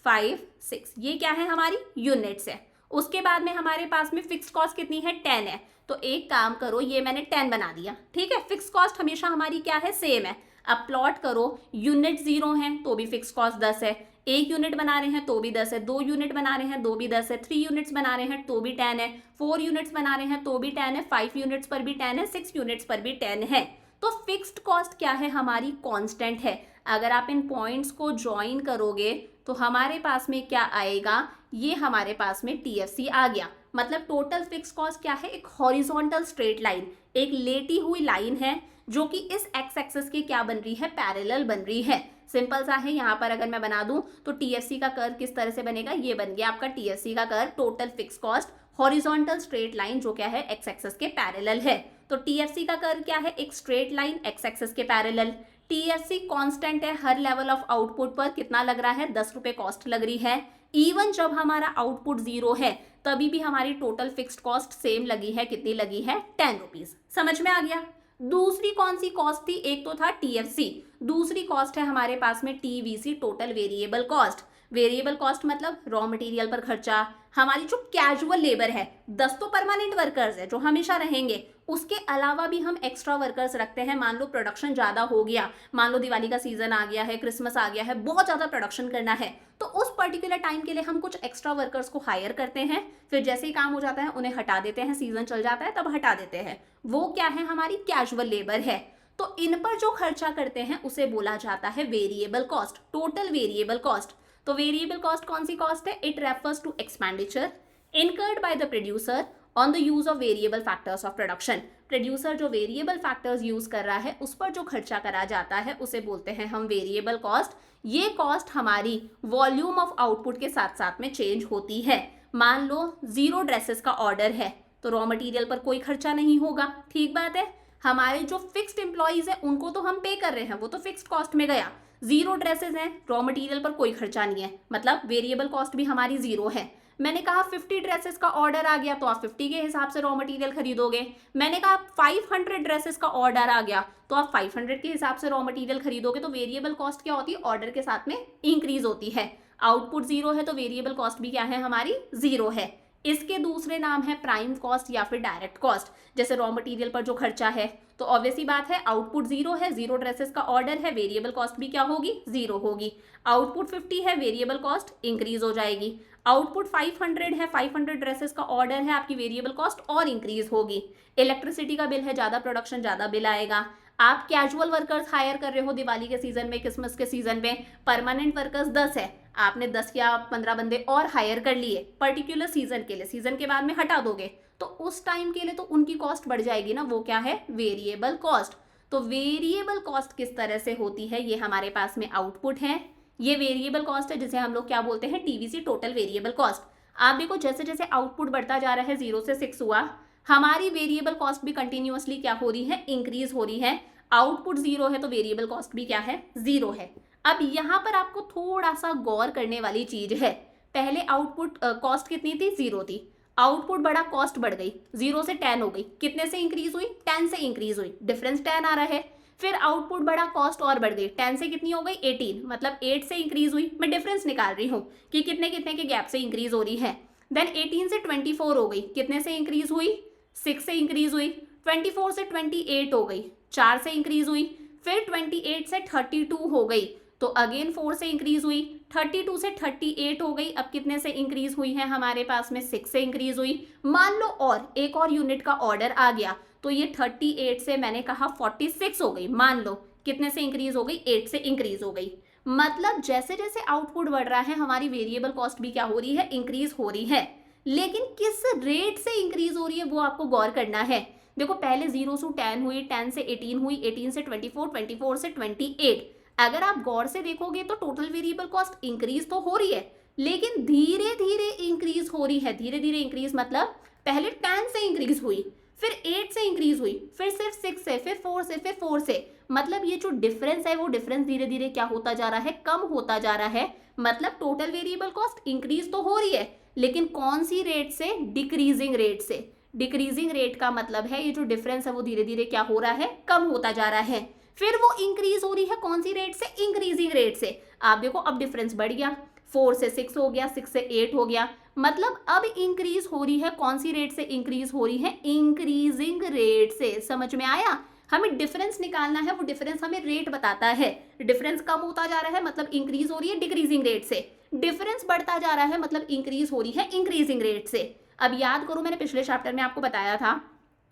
5 6, ये क्या है? हमारी यूनिट्स है। उसके बाद में हमारे पास में फिक्स कॉस्ट कितनी है? 10 है। तो एक काम करो, ये मैंने 10 बना दिया, ठीक है। फिक्स कॉस्ट हमेशा हमारी क्या है? सेम है। अब प्लॉट करो, यूनिट 0 हैं तो भी फिक्स कॉस्ट 10 है, 1 यूनिट बना रहे हैं तो भी 10 है, 2 यूनिट बना रहे हैं तो भी 10 है, 3 यूनिट्स बना रहे हैं तो भी 10 है, 4 यूनिट्स बना रहे हैं तो भी 10 है, 5 यूनिट्स पर भी 10 है, 6 यूनिट्स पर भी 10 है। तो फिक्स्ड कॉस्ट क्या है? हमारी कांस्टेंट है। अगर आप इन पॉइंट्स को ज्वाइन करोगे तो हमारे पास में क्या आएगा? ये हमारे पास में टीएफसी आ गया। मतलब टोटल फिक्स कॉस्ट क्या है? एक हॉरिजॉन्टल स्ट्रेट लाइन, एक लेटी हुई लाइन है जो कि इस एक्स एक्सिस के क्या बन रही है, पैरेलल बन रही है। सिंपल सा है, यहाँ पर अगर मैं बना दूं तो टीएफसी का कर्व किस तरह से बनेगा, ये बन गया आपका टीएफसी का curve, total fix cost horizontal straight line जो क्या है एक्स एक्सिस के पैरेलल है। तो टीएफसी का कर्व क्या है, एक स्ट्रेट लाइन एक्स एक्सिस के पैरेलल। टीएफसी कांस्टेंट है, हर लेवल ऑफ आउटपुट पर कितना लग रहा है, 10 रुपए कॉस्ट लग रही है। इवन जब हमारा आउटपुट 0 है तभी भी हमारी टोटल फिक्स्ड कॉस्ट सेम लगी है, कितनी लगी है, 10 रुपीज। समझ में आ गया। दूसरी कौन सी कॉस्ट थी, एक तो था टीएफसी, दूसरी कॉस्ट है हमारे पास में TVC, total variable cost. Variable cost मतलब रॉ मटेरियल पर खर्चा, हमारी जो कैजुअल लेबर है, 10 तो परमानेंट वर्कर्स है जो हमेशा रहेंगे, उसके अलावा भी हम एक्स्ट्रा वर्कर्स रखते हैं। मान लो प्रोडक्शन ज्यादा हो गया, मान लो दिवाली का सीजन आ गया है, क्रिसमस आ गया है, बहुत ज्यादा प्रोडक्शन करना है, तो उस पर्टिकुलर टाइम के लिए हम कुछ एक्स्ट्रा वर्कर्स को हायर करते हैं, फिर जैसे ही काम हो जाता है उन्हें हटा देते हैं, सीजन चल जाता है तब हटा देते हैं। वो क्या है, हमारी कैजुअल लेबर है। तो इन पर जो खर्चा करते हैं उसे बोला जाता है variable cost, total variable cost. तो वेरिएबल कॉस्ट कौन सी कॉस्ट है, it refers to expenditure incurred by the producer on the use of variable factors of production. Producer जो वेरिएबल फैक्टर्स यूज कर रहा है उस पर जो खर्चा करा जाता है उसे बोलते हैं हम वेरिएबल कॉस्ट। ये कॉस्ट हमारी वॉल्यूम ऑफ आउटपुट के साथ साथ में चेंज होती है। मान लो 0 ड्रेसेस का ऑर्डर है तो रॉ मटेरियल पर कोई खर्चा नहीं होगा, ठीक बात है। हमारे जो फिक्स्ड एम्प्लॉइज है उनको तो हम पे कर रहे हैं, वो तो फिक्स्ड कॉस्ट में गया। 0 ड्रेसेस हैं, रॉ मटेरियल पर कोई खर्चा नहीं है, मतलब वेरिएबल कॉस्ट भी हमारी 0 है। मैंने कहा 50 ड्रेसेस का ऑर्डर आ गया तो आप 50 के हिसाब से रॉ मटेरियल खरीदोगे। मैंने कहा 500 ड्रेसेस का ऑर्डर आ गया तो आप 500 के हिसाब से रॉ मटेरियल खरीदोगे। तो वेरिएबल कॉस्ट क्या होती है, ऑर्डर के साथ में इंक्रीज होती है। आउटपुट 0 है तो वेरिएबल कॉस्ट भी क्या है, हमारी 0 है। इसके दूसरे नाम है प्राइम कॉस्ट या फिर डायरेक्ट कॉस्ट। जैसे रॉ मटेरियल पर जो खर्चा है तो ऑब्वियस ही बात है, आउटपुट 0 है, 0 ड्रेसेस का ऑर्डर है, वेरिएबल कॉस्ट भी क्या होगी, 0 होगी। आउटपुट 50 है, वेरिएबल कॉस्ट इंक्रीज हो जाएगी। आउटपुट 500 है, 500 ड्रेसेस का ऑर्डर है, आपकी वेरिएबल कॉस्ट और इंक्रीज होगी। इलेक्ट्रिसिटी का बिल है, ज्यादा प्रोडक्शन ज्यादा बिल आएगा। आप कैजुअल वर्कर्स हायर कर रहे हो दिवाली के सीजन में, क्रिसमस के सीजन में, परमानेंट वर्कर्स 10 है, आपने 10 या 15 बंदे और हायर कर लिए पर्टिकुलर सीजन के लिए, सीजन के बाद में हटा दोगे तो उस टाइम के लिए तो उनकी कॉस्ट बढ़ जाएगी ना, वो क्या है, वेरिएबल कॉस्ट। तो वेरिएबल कॉस्ट किस तरह से होती है, ये हमारे पास में आउटपुट है, ये वेरिएबल कॉस्ट है जिसे हम लोग क्या बोलते हैं, टीवीसी, टोटल वेरिएबल कॉस्ट। आप देखो जैसे जैसे आउटपुट बढ़ता जा रहा है, 0 से 6 हुआ, हमारी वेरिएबल कॉस्ट भी कंटिन्यूअसली क्या हो रही है, इंक्रीज हो रही है। आउटपुट 0 है तो वेरिएबल कॉस्ट भी क्या है, 0 है। अब यहाँ पर आपको थोड़ा सा गौर करने वाली चीज है, पहले आउटपुट कॉस्ट कितनी थी, 0 थी, आउटपुट बढ़ा, कॉस्ट बढ़ गई, 0 से 10 हो गई, कितने से इंक्रीज हुई, 10 से इंक्रीज हुई, डिफरेंस 10 आ रहा है। फिर आउटपुट बढ़ा, कॉस्ट और बढ़ गई, 10 से कितनी हो गई, 18, मतलब 8 से इंक्रीज हुई। मैं डिफरेंस निकाल रही हूँ कि कितने कितने के गैप से इंक्रीज हो रही है। देन 18 से 24 हो गई, कितने से इंक्रीज हुई, 6 से इंक्रीज हुई। 24 से 28 हो गई, 4 से इंक्रीज हुई। फिर 28 से 32 हो गई तो अगेन 4 से इंक्रीज हुई। 32 से 38 हो गई, अब कितने से इंक्रीज हुई है, हमारे पास में 6 से इंक्रीज हुई। मान लो और एक और यूनिट का ऑर्डर आ गया तो ये 38 से मैंने कहा 46 हो गई, मान लो कितने से इंक्रीज हो गई, 8 से इंक्रीज हो गई। मतलब जैसे जैसे आउटपुट बढ़ रहा है हमारी वेरिएबल कॉस्ट भी क्या हो रही है, इंक्रीज हो रही है। लेकिन किस रेट से इंक्रीज हो रही है वो आपको गौर करना है। देखो पहले 0 से 10 हुई, 10 से 18 हुई, 18 से 24, 24 से 28। अगर आप गौर से देखोगे तो टोटल वेरिएबल कॉस्ट इंक्रीज तो हो रही है लेकिन धीरे धीरे इंक्रीज हो रही है। धीरे धीरे इंक्रीज मतलब पहले 10 से इंक्रीज हुई, फिर 8 से इंक्रीज हुई, फिर सिर्फ 6 से, फिर 4 से, फिर 4 से। मतलब ये जो डिफरेंस है वो डिफरेंस धीरे धीरे क्या होता जा रहा है, कम होता जा रहा है। मतलब टोटल वेरिएबल कॉस्ट इंक्रीज तो हो रही है लेकिन कौन सी रेट से, डिक्रीजिंग रेट से। डिक्रीजिंग रेट का मतलब है ये जो डिफरेंस है वो धीरे धीरे क्या हो रहा है, कम होता जा रहा है। फिर वो इंक्रीज हो रही है कौन सी रेट से, इंक्रीजिंग रेट से। आप देखो अब डिफरेंस बढ़ गया, 4 से 6 हो गया, 6 से 8 हो गया। मतलब अब इंक्रीज हो रही है कौन सी रेट से, इंक्रीज हो रही है इंक्रीजिंग रेट से। समझ में आया, हमें डिफरेंस निकालना है, वो डिफरेंस हमें रेट बताता है। डिफरेंस कम होता जा रहा है मतलब इंक्रीज हो रही है डिक्रीजिंग रेट से, डिफरेंस बढ़ता जा रहा है मतलब इंक्रीज हो रही है इंक्रीजिंग रेट से। अब याद करो मैंने पिछले चैप्टर में आपको बताया था,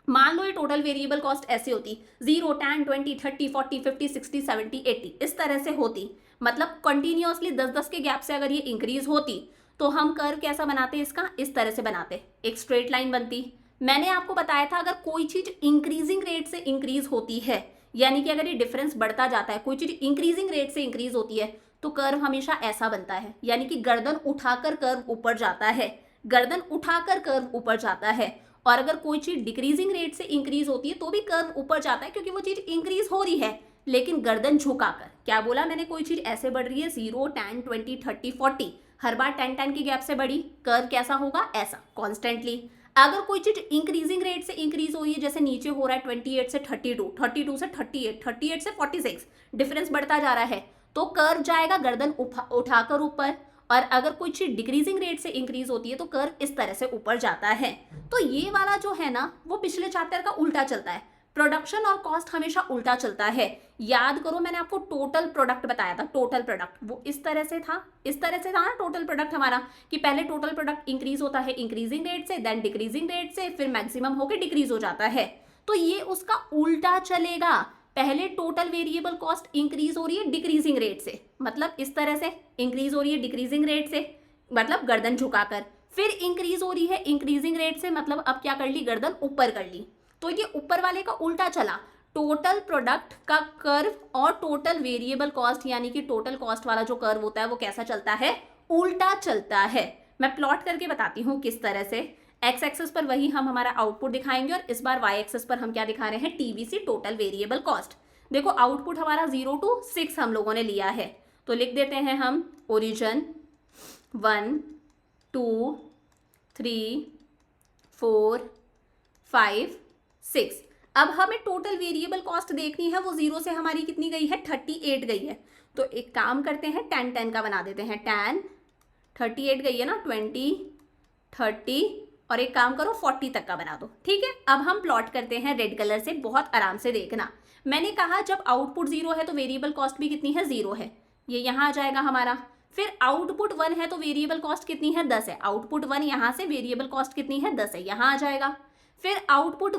मान लो ये टोटल वेरिएबल कॉस्ट ऐसी होती, 0, 10, 20, 30, 40, 50, 60, 70, 80 इस तरह से होती। मतलब कंटिन्यूअसली 10-10 के गैप से अगर ये इंक्रीज होती तो हम कर्व कैसा बनाते, इसका इस तरह से बनाते, एक स्ट्रेट लाइन बनती। मैंने आपको बताया था अगर कोई चीज इंक्रीजिंग रेट से इंक्रीज होती है यानी कि अगर ये डिफरेंस बढ़ता जाता है, कोई चीज इंक्रीजिंग रेट से इंक्रीज होती है तो कर्व हमेशा ऐसा बनता है, यानी कि गर्दन उठाकर कर्व ऊपर जाता है, गर्दन उठाकर कर्व ऊपर जाता है। और अगर कोई चीज डिक्रीजिंग रेट से इंक्रीज होती है तो भी कर्व ऊपर जाता है, क्योंकि वो चीज इंक्रीज हो रही है लेकिन गर्दन झुकाकर। क्या बोला मैंने, कोई चीज ऐसे बढ़ रही है 0, 10, 20, 30, 40, हर बार 10 की गैप से बढ़ी, कर्व कैसा होगा, ऐसा कॉन्स्टेंटली। अगर कोई चीज इंक्रीजिंग रेट से इंक्रीज हो रही है, जैसे नीचे हो रहा है 28 से 32, 32 से 38, 38 से 46, डिफरेंस बढ़ता जा रहा है, तो कर्व जाएगा गर्दन उठाकर ऊपर। और अगर कोई चीज डिक्रीजिंग रेट से इंक्रीज होती है तो कर्व इस तरह से ऊपर जाता है। तो ये वाला जो है ना, वो पिछले चैप्टर का उल्टा चलता है। प्रोडक्शन और कॉस्ट हमेशा उल्टा चलता है। याद करो मैंने आपको टोटल प्रोडक्ट बताया था, टोटल प्रोडक्ट वो इस तरह से था, इस तरह से था ना टोटल प्रोडक्ट हमारा, कि पहले टोटल प्रोडक्ट इंक्रीज होता है इंक्रीजिंग रेट से, देन डिक्रीजिंग रेट से, फिर मैक्सिमम होकर डिक्रीज हो जाता है। तो ये उसका उल्टा चलेगा, पहले टोटल वेरिएबल कॉस्ट इंक्रीज हो रही है डिक्रीजिंग रेट से, मतलब इस तरह से इंक्रीज हो रही है डिक्रीजिंग रेट से, मतलब गर्दन झुकाकर, फिर इंक्रीज हो रही है इंक्रीजिंग रेट से, मतलब अब क्या कर ली, गर्दन ऊपर कर ली। तो ये ऊपर वाले का उल्टा चला, टोटल प्रोडक्ट का कर्व और टोटल वेरिएबल कॉस्ट यानी कि टोटल कॉस्ट वाला जो कर्व होता है वो कैसा चलता है, उल्टा चलता है। मैं प्लॉट करके बताती हूँ किस तरह से। एक्स एक्सेस पर वही हम हमारा आउटपुट दिखाएंगे और इस बार वाई एक्सेस पर हम क्या दिखा रहे हैं, टीवीसी टोटल वेरिएबल कॉस्ट। देखो आउटपुट हमारा 0 to 6 हम लोगों ने लिया है, तो लिख देते हैं हम ओरिजिन 1, 2, 3, 4, 5, 6। अब हमें टोटल वेरिएबल कॉस्ट देखनी है, वो 0 से हमारी कितनी गई है, 38 गई है। तो एक काम करते हैं 10 10 का बना देते हैं, 10 38 गई है ना, 20 30 और एक काम करो 40 तक का बना दो, ठीक है। अब हम प्लॉट करते हैं रेड कलर से, बहुत आराम से देखना। मैंने कहा जब आउटपुट 0 है तो वेरिएबल कॉस्ट भी कितनी है, 0 है, ये यहाँ आ जाएगा हमारा। फिर आउटपुट 1 है तो वेरिएबल कॉस्ट कितनी है, 10 है, आउटपुट 1 यहाँ से वेरिएबल कॉस्ट कितनी है, 10 है, यहाँ आ जाएगा। फिर आउटपुट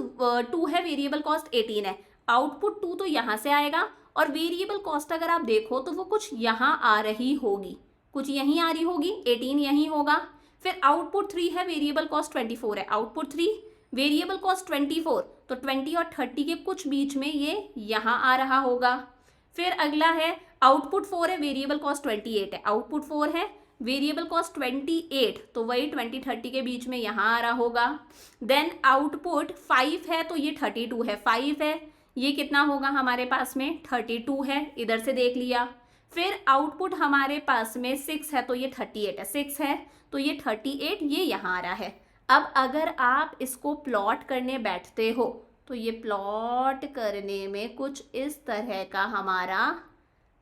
2 है, वेरिएबल कॉस्ट 18 है, आउटपुट 2 तो यहाँ से आएगा। और वेरिएबल कॉस्ट अगर आप देखो तो वो कुछ यहाँ आ रही होगी, कुछ यहीं आ रही होगी, 18 यहीं होगा। फिर आउटपुट 3 है, वेरिएबल कॉस्ट 24 है, आउटपुट 3 वेरिएबल कॉस्ट 24, तो 20 और 30 के कुछ बीच में ये यहाँ आ रहा होगा। फिर अगला है आउटपुट 4 है, वेरिएबल कॉस्ट 28 है, आउटपुट 4 है, वेरिएबल कॉस्ट 28, तो वही 20 30 के बीच में यहाँ आ रहा होगा। देन आउटपुट 5 है तो ये 32 है, 5 है, ये कितना होगा हमारे पास में, 32 है, इधर से देख लिया। फिर आउटपुट हमारे पास में 6 है तो ये 38 है, 6 है तो ये 38, ये यहाँ आ रहा है। अब अगर आप इसको प्लॉट करने बैठते हो तो ये प्लॉट करने में कुछ इस तरह का हमारा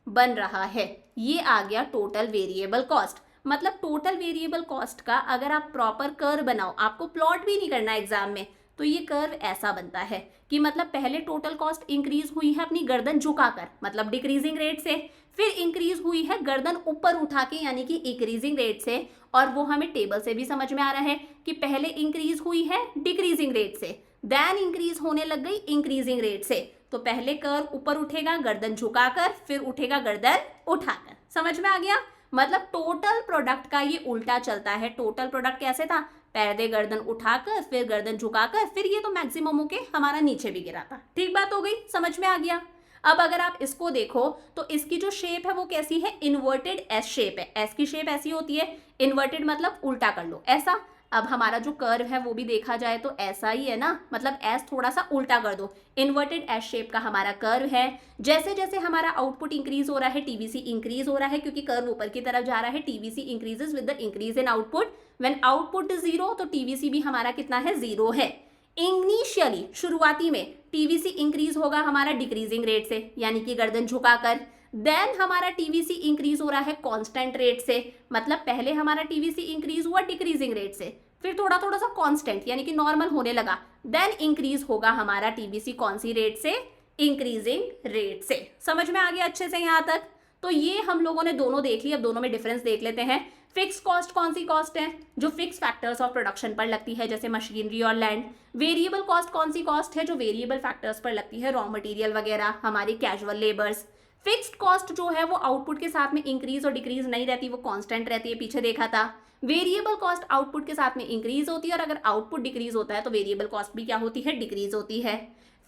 बन रहा है, ये आ गया टोटल वेरिएबल कॉस्ट। मतलब टोटल वेरिएबल कॉस्ट का अगर आप प्रॉपर कर्व बनाओ, आपको प्लॉट भी नहीं करना एग्जाम में, तो ये कर्व ऐसा बनता है कि मतलब पहले टोटल कॉस्ट इंक्रीज हुई है अपनी गर्दन झुकाकर, मतलब डिक्रीजिंग रेट से, फिर इंक्रीज हुई है गर्दन ऊपर उठा के यानी कि इंक्रीजिंग रेट से। और वो हमें टेबल से भी समझ में आ रहा है कि पहले इंक्रीज हुई है डिक्रीजिंग रेट से, देन इंक्रीज होने लग गई इंक्रीजिंग रेट से। तो पहले कर्व ऊपर उठेगा गर्दन झुकाकर, फिर उठेगा गर्दन उठाकर। समझ में आ गया, मतलब टोटल प्रोडक्ट का ये उल्टा चलता है। टोटल प्रोडक्ट कैसे था, पहले गर्दन उठाकर फिर गर्दन झुकाकर, फिर ये तो मैक्सिमम होके हमारा नीचे भी गिरा था। ठीक बात हो गई, समझ में आ गया। अब अगर आप इसको देखो तो इसकी जो शेप है वो कैसी है, इन्वर्टेड एस शेप है। एस की शेप ऐसी होती है, इन्वर्टेड मतलब उल्टा कर लो ऐसा। अब हमारा जो कर्व है वो भी देखा जाए तो ऐसा ही है ना, मतलब एस थोड़ा सा उल्टा कर दो, इन्वर्टेड एस शेप का हमारा कर्व है। जैसे जैसे हमारा आउटपुट इंक्रीज हो रहा है टीवीसी इंक्रीज हो रहा है, क्योंकि कर्व ऊपर की तरफ जा रहा है। TVC increases with the increase in output, when output is 0 तो टीवीसी भी हमारा कितना है, 0 है। इनिशियली शुरुआती में टीवीसी इंक्रीज होगा हमारा डिक्रीजिंग रेट से, यानी कि गर्दन झुकाकर। देन हमारा टीवीसी इंक्रीज हो रहा है कांस्टेंट रेट से, मतलब पहले हमारा टीवीसी इंक्रीज हुआ डिक्रीजिंग रेट से, फिर थोड़ा थोड़ा सा कांस्टेंट यानी कि नॉर्मल होने लगा, देन इंक्रीज होगा हमारा टीवीसी कौन सी रेट से, इंक्रीजिंग रेट से। समझ में आ गया अच्छे से यहाँ तक। तो ये हम लोगों ने दोनों देख ली, अब दोनों में डिफरेंस देख लेते हैं। फिक्स कॉस्ट कौन सी कॉस्ट है, जो फिक्स फैक्टर्स ऑफ प्रोडक्शन पर लगती है, जैसे मशीनरी और लैंड। वेरिएबल कॉस्ट कौन सी कॉस्ट है, जो वेरिएबल फैक्टर्स पर लगती है, रॉ मटेरियल वगैरह, हमारी कैजुअल लेबर्स। फिक्स्ड कॉस्ट जो है वो आउटपुट के साथ में इंक्रीज और डिक्रीज नहीं रहती, वो कांस्टेंट रहती है, पीछे देखा था। वेरिएबल कॉस्ट आउटपुट के साथ में इंक्रीज होती है, और अगर आउटपुट डिक्रीज होता है तो वेरिएबल कॉस्ट भी क्या होती है, डिक्रीज होती है।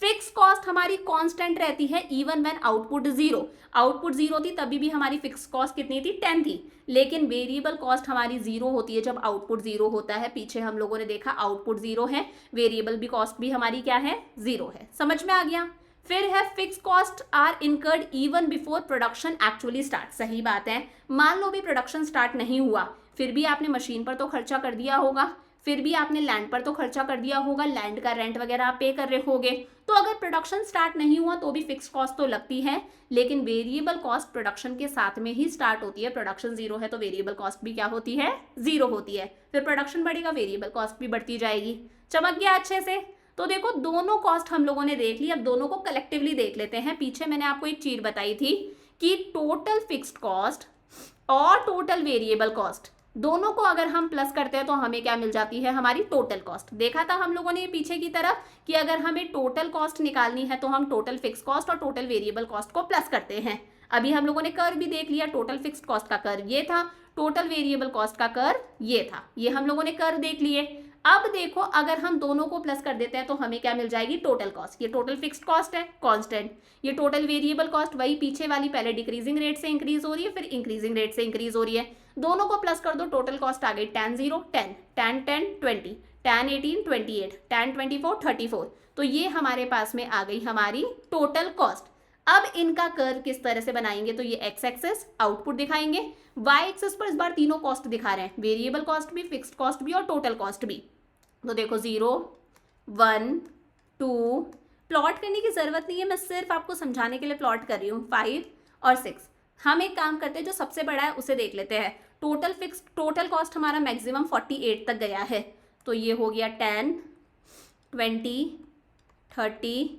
फिक्स कॉस्ट हमारी कांस्टेंट रहती है even when output zero. Output zero थी तभी भी हमारी फिक्स कॉस्ट कितनी थी, 10 थी। लेकिन वेरिएबल कॉस्ट हमारी जीरो होती है जब आउटपुट जीरो होता है। पीछे हम लोगों ने देखा आउटपुट जीरो है, वेरिएबल भी कॉस्ट भी हमारी क्या है, जीरो है। समझ में आ गया। फिर है fix cost are incurred even before production actually start. सही बात है, मान लो भी प्रोडक्शन स्टार्ट नहीं हुआ, फिर भी आपने मशीन पर तो खर्चा कर दिया होगा, फिर भी आपने लैंड पर तो खर्चा कर दिया होगा, लैंड का रेंट वगैरह आप पे कर रहे होगे। तो अगर प्रोडक्शन स्टार्ट नहीं हुआ तो भी फिक्स कॉस्ट तो लगती है, लेकिन वेरिएबल कॉस्ट प्रोडक्शन के साथ में ही स्टार्ट होती है। प्रोडक्शन जीरो है तो वेरिएबल कॉस्ट भी क्या होती है, जीरो होती है। फिर प्रोडक्शन बढ़ेगा, वेरिएबल कॉस्ट भी बढ़ती जाएगी। चमक गया अच्छे से। तो देखो दोनों कॉस्ट हम लोगों ने देख ली, अब दोनों को कलेक्टिवली देख लेते हैं। पीछे मैंने आपको एक चीज बताई थी कि टोटल फिक्स्ड कॉस्ट और टोटल वेरिएबल कॉस्ट दोनों को अगर हम प्लस करते हैं तो हमें क्या मिल जाती है, हमारी टोटल कॉस्ट। देखा था हम लोगों ने पीछे की तरफ कि अगर हमें टोटल कॉस्ट निकालनी है तो हम टोटल फिक्स कॉस्ट और टोटल वेरिएबल कॉस्ट को प्लस करते हैं। अभी हम लोगों ने कर्व भी देख लिया, टोटल फिक्स्ड कॉस्ट का कर्व ये था, टोटल वेरिएबल कॉस्ट का कर्व ये था। ये हम लोगों ने कर्व देख लिए। अब देखो अगर हम दोनों को प्लस कर देते हैं तो हमें क्या मिल जाएगी, टोटल कॉस्ट। ये टोटल फिक्स्ड कॉस्ट है कांस्टेंट, ये टोटल वेरिएबल कॉस्ट वही पीछे वाली, पहले डिक्रीजिंग रेट से इंक्रीज हो रही है फिर इंक्रीजिंग रेट से इंक्रीज हो रही है। दोनों को प्लस कर दो, टोटल कॉस्ट आ गई tan 0 10, tan 10 20, tan 18 28, tan 24 34। तो ये हमारे पास में आ गई हमारी टोटल कॉस्ट। अब इनका कर्व किस तरह से बनाएंगे, तो ये एक्स एक्सेस आउटपुट दिखाएंगे, वाई एक्सेस पर इस बार तीनों कॉस्ट दिखा रहे हैं, वेरिएबल कॉस्ट भी, फिक्स्ड कॉस्ट भी और टोटल कॉस्ट भी। तो देखो 0 1 2, प्लॉट करने की जरूरत नहीं है, मैं सिर्फ आपको समझाने के लिए प्लॉट कर रही हूँ। 5 और 6। हम एक काम करते हैं, जो सबसे बड़ा है उसे देख लेते हैं। टोटल कॉस्ट हमारा मैक्सिमम 48 तक गया है, तो ये हो गया 10 20 30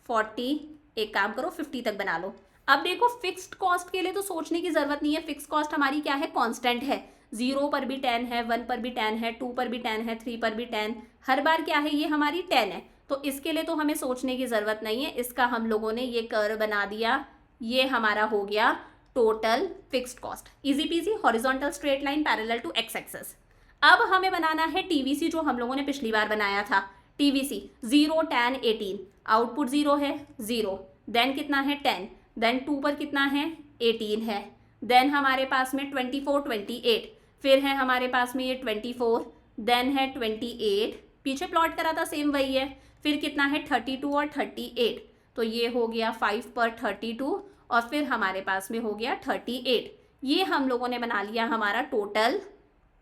40, एक काम करो 50 तक बना लो। अब देखो फिक्स्ड कॉस्ट के लिए तो सोचने की जरूरत नहीं है, फिक्स कॉस्ट हमारी क्या है, कांस्टेंट है। 0 पर भी 10 है, 1 पर भी 10 है, 2 पर भी 10 है, 3 पर भी 10, हर बार क्या है, ये हमारी 10 है। तो इसके लिए तो हमें सोचने की जरूरत नहीं है, इसका हम लोगों ने ये कर्व बना दिया, ये हमारा हो गया total fixed cost. Easy peasy, horizontal straight line parallel to X axis. अब हमें बनाना है टीवीसी, जो हम लोगों ने पिछली बार बनाया था। टीवीसी 0 tan 18, आउटपुट 0 है 0, देन कितना है 10, देन 2 पर कितना है 18 है, देन हमारे पास में 24 28, फिर है हमारे पास में ये 24, देन है 28, पीछे प्लॉट करा था सेम वही है, फिर कितना है 32 और 38, तो ये हो गया 5 पर 32 और फिर हमारे पास में हो गया 38। ये हम लोगों ने बना लिया हमारा टोटल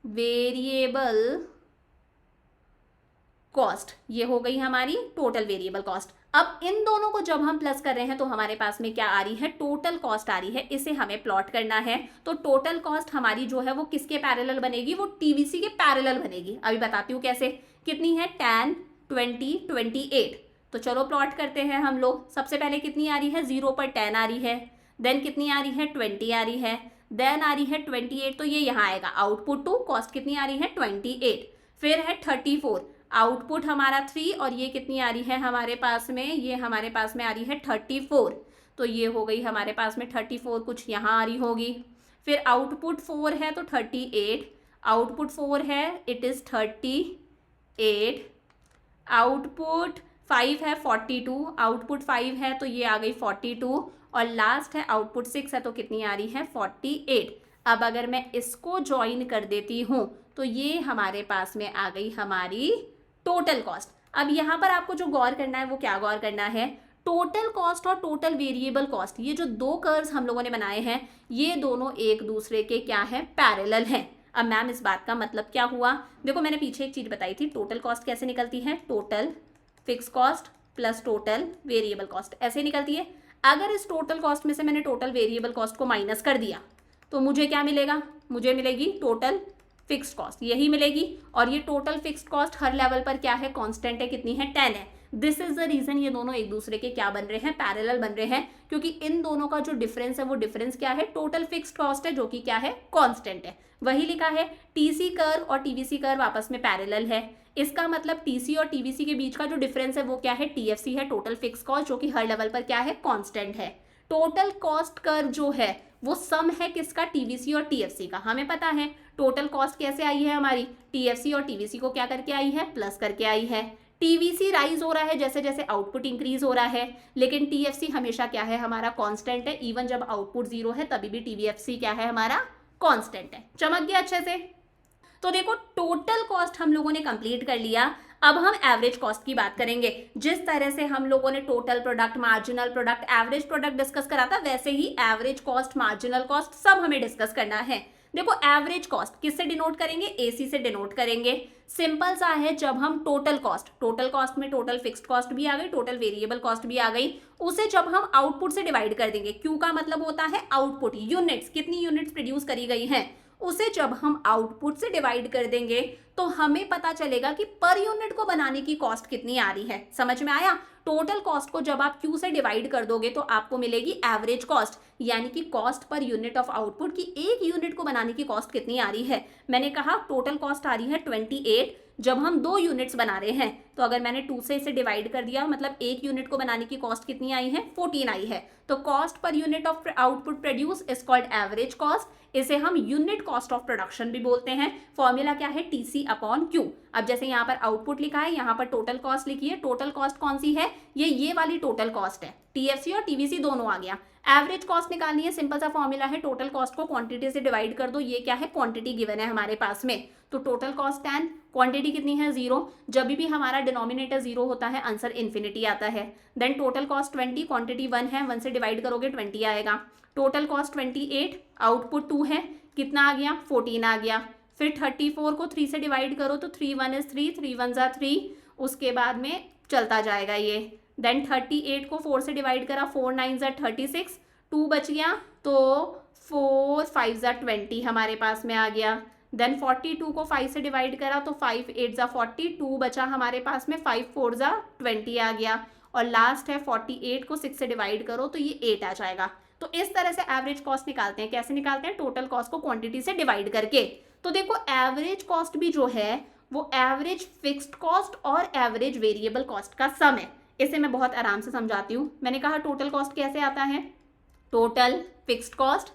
वेरिएबल कॉस्ट, ये हो गई हमारी टोटल वेरिएबल कॉस्ट। अब इन दोनों को जब हम प्लस कर रहे हैं तो हमारे पास में क्या आ रही है, टोटल कॉस्ट आ रही है, इसे हमें प्लॉट करना है। तो टोटल कॉस्ट हमारी जो है वो किसके पैरेलल बनेगी, वो टीवीसी के पैरेलल बनेगी। अभी बताती हूँ कैसे। कितनी है, tan 20 28, तो चलो प्लॉट करते हैं हम लोग। सबसे पहले कितनी आ रही है, 0 पर 10 आ रही है, देन कितनी आ रही है 20 आ रही है, देन आ रही है 28, तो ये यहाँ आएगा आउटपुट 2, कॉस्ट कितनी आ रही है 28, फिर है 34, आउटपुट हमारा 3 और ये कितनी आ रही है हमारे पास में, ये हमारे पास में आ रही है 34, तो ये हो गई हमारे पास में 34, कुछ यहाँ आ रही होगी। फिर आउटपुट 4 है तो 38, आउटपुट 4 है इट इज़ 38, आउटपुट 5 है 42, आउटपुट 5 है तो ये आ गई 42 और लास्ट है आउटपुट 6 है तो कितनी आ रही है 48। अब अगर मैं इसको ज्वाइन कर देती हूँ तो ये हमारे पास में आ गई हमारी टोटल कॉस्ट। अब यहाँ पर आपको जो गौर करना है वो क्या गौर करना है, टोटल कॉस्ट और टोटल वेरिएबल कॉस्ट, ये जो दो कर्व्स हम लोगों ने बनाए हैं ये दोनों एक दूसरे के क्या है, पैरेलल हैं। अब मैम इस बात का मतलब क्या हुआ, देखो मैंने पीछे एक चीज़ बताई थी, टोटल कॉस्ट कैसे निकलती है, total fix cost plus total variable cost, ऐसे निकलती है। अगर इस टोटल कॉस्ट में से मैंने टोटल वेरिएबल कॉस्ट को माइनस कर दिया तो मुझे क्या मिलेगा, मुझे मिलेगी टोटल फिक्स्ड कॉस्ट, यही मिलेगी। और ये टोटल फिक्स्ड कॉस्ट हर लेवल पर क्या है, कांस्टेंट है, कितनी है 10 है। दिस इज द रीजन ये दोनों एक दूसरे के क्या बन रहे हैं, पैरेलल बन रहे हैं, क्योंकि इन दोनों का जो डिफरेंस है वो डिफरेंस क्या है, टोटल फिक्स्ड कॉस्ट है, जो कि क्या है, कांस्टेंट है। वही लिखा है टीसी कर्व और टीवीसी कर्व आपस में पैरेलल है, इसका मतलब टीसी और टीवीसी के बीच का जो डिफरेंस है वो क्या है, टीएफसी है, टोटल फिक्स्ड कॉस्ट, जो कि हर लेवल पर क्या है, कांस्टेंट है। टोटल कॉस्ट कर्व जो है वो सम है किसका, टीवीसी और टीएफसी का। हमें पता है टोटल कॉस्ट कैसे आई है हमारी, टीएफसी और टीवीसी को क्या करके आई है, प्लस करके आई है। टीवीसी राइज हो रहा है जैसे जैसे आउटपुट इंक्रीज हो रहा है, लेकिन टीएफसी हमेशा क्या है हमारा कांस्टेंट है, इवन जब आउटपुट जीरो है तभी भी टीवीएफसी क्या है हमारा कांस्टेंट है। चमक गया अच्छे से। तो देखो टोटल कॉस्ट हम लोगों ने कंप्लीट कर लिया। अब हम एवरेज कॉस्ट की बात करेंगे। जिस तरह से हम लोगों ने total product, marginal product, average product discuss करा था, वैसे ही एवरेज कॉस्ट, मार्जिनल कॉस्ट सब हमें डिस्कस करना है। देखो एवरेज कॉस्ट किससे डिनोट करेंगे, एसी से डिनोट करेंगे। सिंपल सा है, जब हम टोटल कॉस्ट में टोटल फिक्स्ड कॉस्ट भी आ गई, टोटल वेरिएबल कॉस्ट भी आ गई, उसे जब हम आउटपुट से डिवाइड कर देंगे, क्यू का मतलब होता है आउटपुट, यूनिट्स, कितनी यूनिट्स प्रोड्यूस करी गई हैं, उसे जब हम आउटपुट से डिवाइड कर देंगे तो हमें पता चलेगा कि पर यूनिट को बनाने की कॉस्ट कितनी आ रही है। समझ में आया। टोटल कॉस्ट को जब आप क्यू से डिवाइड कर दोगे तो आपको मिलेगी एवरेज कॉस्ट, यानी कि cost per unit of output की एक यूनिट को बनाने की कॉस्ट कितनी आ रही है। मैंने कहा टोटल कॉस्ट आ रही है 28, जब हम 2 यूनिट्स बना रहे हैं तो अगर मैंने 2 से इसे डिवाइड कर दिया मतलब एक यूनिट को बनाने की कॉस्ट कितनी आई है, 14 आई है। तो cost per unit of output produce is called average cost. इसे हम यूनिट कॉस्ट ऑफ प्रोडक्शन भी बोलते हैं। फॉर्मूला क्या है, टीसी अपॉन क्यू। अब जैसे यहाँ पर आउटपुट लिखा है, यहाँ पर टोटल कॉस्ट लिखी है। टोटल कॉस्ट कौन सी है, ये वाली टोटल कॉस्ट है। टीएफसी और टीवीसी दोनों आ गया। एवरेज कॉस्ट निकालनी है, सिंपल सा फॉर्मूला है, टोटल कॉस्ट को क्वांटिटी से डिवाइड कर दो। ये क्या है, क्वांटिटी गिवन है हमारे पास में, तो टोटल कॉस्ट 10, क्वांटिटी कितनी है 0। जब भी हमारा डिनोमिनेटर 0 होता है आंसर इन्फिनिटी आता है। देन टोटल कॉस्ट 20, क्वांटिटी 1 है, 1 से डिवाइड करोगे 20 आएगा। टोटल कॉस्ट 28, आउटपुट 2 है, कितना आ गया 14 आ गया। फिर 34 को 3 से डिवाइड करो तो 3 1 इज 3, 3 1 जा 3, उसके बाद में चलता जाएगा ये। देन 38 को 4 से डिवाइड करा, 4 9 जा 36, 2 बच गया तो 4 5 जा 20 हमारे पास में आ गया। देन 42 को 5 से डिवाइड करा तो 5 8 जा 40, 2 बचा हमारे पास में, 5 4 जा 20 आ गया। और लास्ट है 48 को 6 से डिवाइड करो तो ये 8 आ जाएगा। तो इस तरह से एवरेज कॉस्ट निकालते हैं। कैसे निकालते हैं, टोटल कॉस्ट को क्वांटिटी से डिवाइड करके। तो देखो एवरेज कॉस्ट भी जो है वो एवरेज फिक्स्ड कॉस्ट और एवरेज वेरिएबल कॉस्ट का सम है। इसे मैं बहुत आराम से समझाती हूँ। मैंने कहा टोटल कॉस्ट कैसे आता है, total fixed cost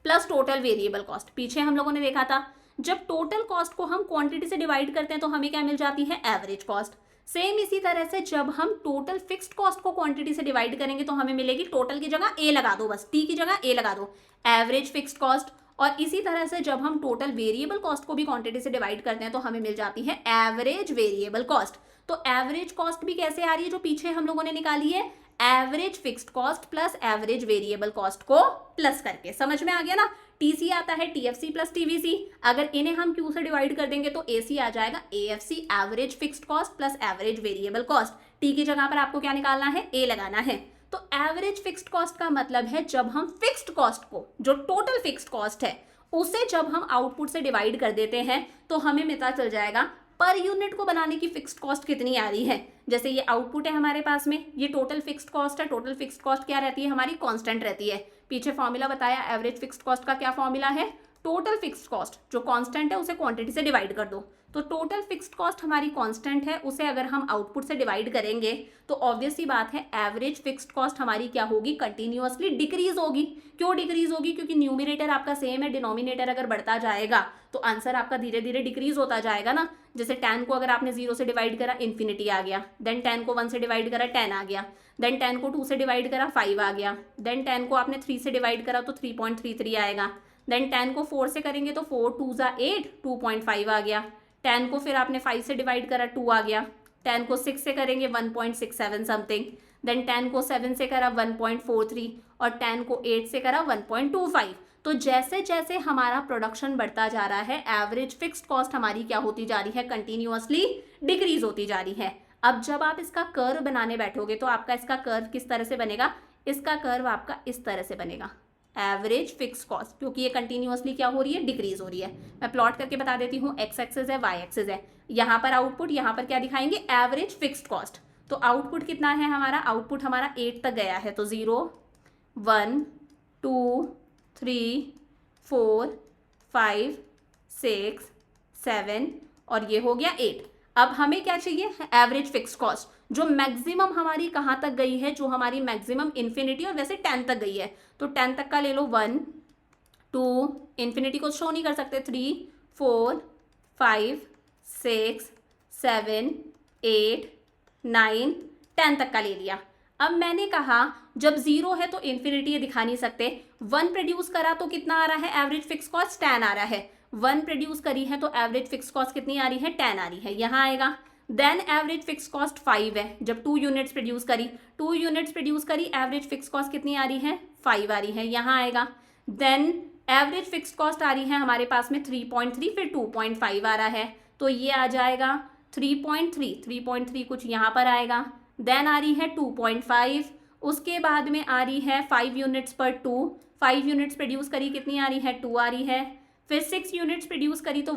plus total variable cost. पीछे हम लोगों ने देखा था जब टोटल कॉस्ट को हम क्वांटिटी से डिवाइड करते हैं तो हमें क्या मिल जाती है, एवरेज कॉस्ट। सेम इसी तरह से जब हम टोटल फिक्स्ड कॉस्ट को क्वांटिटी से डिवाइड करेंगे तो हमें मिलेगी, टोटल की जगह ए लगा दो, बस टी की जगह ए लगा दो, एवरेज फिक्स्ड कॉस्ट। और इसी तरह से जब हम टोटल वेरिएबल कॉस्ट को भी क्वांटिटी से डिवाइड करते हैं तो हमें मिल जाती है एवरेज वेरिएबल कॉस्ट। तो एवरेज कॉस्ट भी कैसे आ रही है, जो पीछे हम लोगों ने निकाली है, average fixed cost plus average variable cost को प्लस करके। समझ में आ गया ना। टीसी आता है टीएफसी प्लस टीवीसी, अगर इन्हें हम क्यू से डिवाइड कर देंगे तो एसी आ जाएगा, AFC average fixed cost plus average variable cost. T की जगह पर आपको क्या निकालना है, ए लगाना है। तो एवरेज फिक्स्ड कॉस्ट का मतलब है जब हम फिक्स्ड कॉस्ट को, जो टोटल फिक्स्ड कॉस्ट है, उसे जब हम आउटपुट से डिवाइड कर देते हैं तो हमें पता चल जाएगा पर यूनिट को बनाने की फिक्स्ड कॉस्ट कितनी आ रही है। जैसे ये आउटपुट है हमारे पास में, ये टोटल फिक्स्ड कॉस्ट है। टोटल फिक्स्ड कॉस्ट क्या रहती है हमारी, कांस्टेंट रहती है। पीछे फॉर्मूला बताया, एवरेज फिक्स्ड कॉस्ट का क्या फॉर्मूला है, टोटल फिक्स्ड कॉस्ट जो कांस्टेंट है उसे क्वांटिटी से डिवाइड कर दो। तो टोटल फिक्स्ड कॉस्ट हमारी कांस्टेंट है, उसे अगर हम आउटपुट से डिवाइड करेंगे तो ऑब्वियस सी बात है एवरेज फिक्स्ड कॉस्ट हमारी क्या होगी, कंटिन्यूअसली डिक्रीज होगी। क्यों डिक्रीज होगी, क्योंकि न्यूमिनेटर आपका सेम है, डिनोमिनेटर अगर बढ़ता जाएगा तो आंसर आपका धीरे धीरे डिक्रीज होता जाएगा ना। जैसे 10 को अगर आपने 0 से डिवाइड करा, इन्फिनिटी आ गया। देन 10 को 1 से डिवाइड करा, 10 आ गया। देन 10 को 2 से डिवाइड करा, 5 आ गया। देन 10 को आपने 3 से डिवाइड करा तो 3.33 आएगा। देन 10 को 4 से करेंगे तो 4 2 जा 8, 2.5 आ गया। 10 को फिर आपने 5 से डिवाइड करा, 2 आ गया। 10 को 6 से करेंगे 1.67 समथिंग। देन 10 को 7 से करा 1.43 और 10 को 8 से करा 1.25। तो जैसे जैसे हमारा प्रोडक्शन बढ़ता जा रहा है एवरेज फिक्स्ड कॉस्ट हमारी क्या होती जा रही है, कंटिन्यूअसली डिक्रीज होती जा रही है। अब जब आप इसका कर्व बनाने बैठोगे तो आपका इसका कर्व किस तरह से बनेगा, इसका कर्व आपका इस तरह से बनेगा, एवरेज फिक्स कॉस्ट, क्योंकि ये कंटिन्यूअसली क्या हो रही है, डिक्रीज हो रही है। मैं प्लॉट करके बता देती हूँ, एक्स एक्सिस है, वाई एक्सिस है, यहाँ पर आउटपुट, यहाँ पर क्या दिखाएंगे, एवरेज फिक्स्ड कॉस्ट। तो आउटपुट कितना है हमारा, आउटपुट हमारा 8 तक गया है, तो 0 1 2 3 4 5 6 7 और ये हो गया 8। अब हमें क्या चाहिए, एवरेज फिक्स कॉस्ट, जो मैक्सिमम हमारी कहाँ तक गई है, जो हमारी मैक्सिमम इन्फिनिटी और वैसे 10 तक गई है, तो 10 तक का ले लो, 1 2, इन्फिनिटी को शो नहीं कर सकते, 3 4 5 6 7 8 9, 10 तक का ले लिया। अब मैंने कहा जब 0 है तो इन्फिनिटी ये दिखा नहीं सकते। 1 प्रोड्यूस करा तो कितना आ रहा है एवरेज फिक्स कॉस्ट 10 आ रहा है। 1 प्रोड्यूस करी है तो एवरेज फिक्स कॉस्ट कितनी आ रही है 10 आ रही है, यहाँ आएगा। देन एवरेज फिक्स कॉस्ट 5 है, जब 2 यूनिट्स प्रोड्यूस करी, 2 यूनिट्स प्रोड्यूस करी, एवरेज फिक्स कॉस्ट कितनी आ रही है 5 आ रही है, यहाँ आएगा। देन एवरेज फिक्स कॉस्ट आ रही है हमारे पास में 3.3, फिर 2.5 आ रहा है, तो ये आ जाएगा 3.3 कुछ यहाँ पर आएगा। देन आ रही है 2.5, उसके बाद में आ रही है 5 यूनिट्स पर 2, 5 यूनिट्स प्रोड्यूस करी कितनी आ रही है 2 आ रही है। फिर 6 यूनिट्स प्रोड्यूस करी तो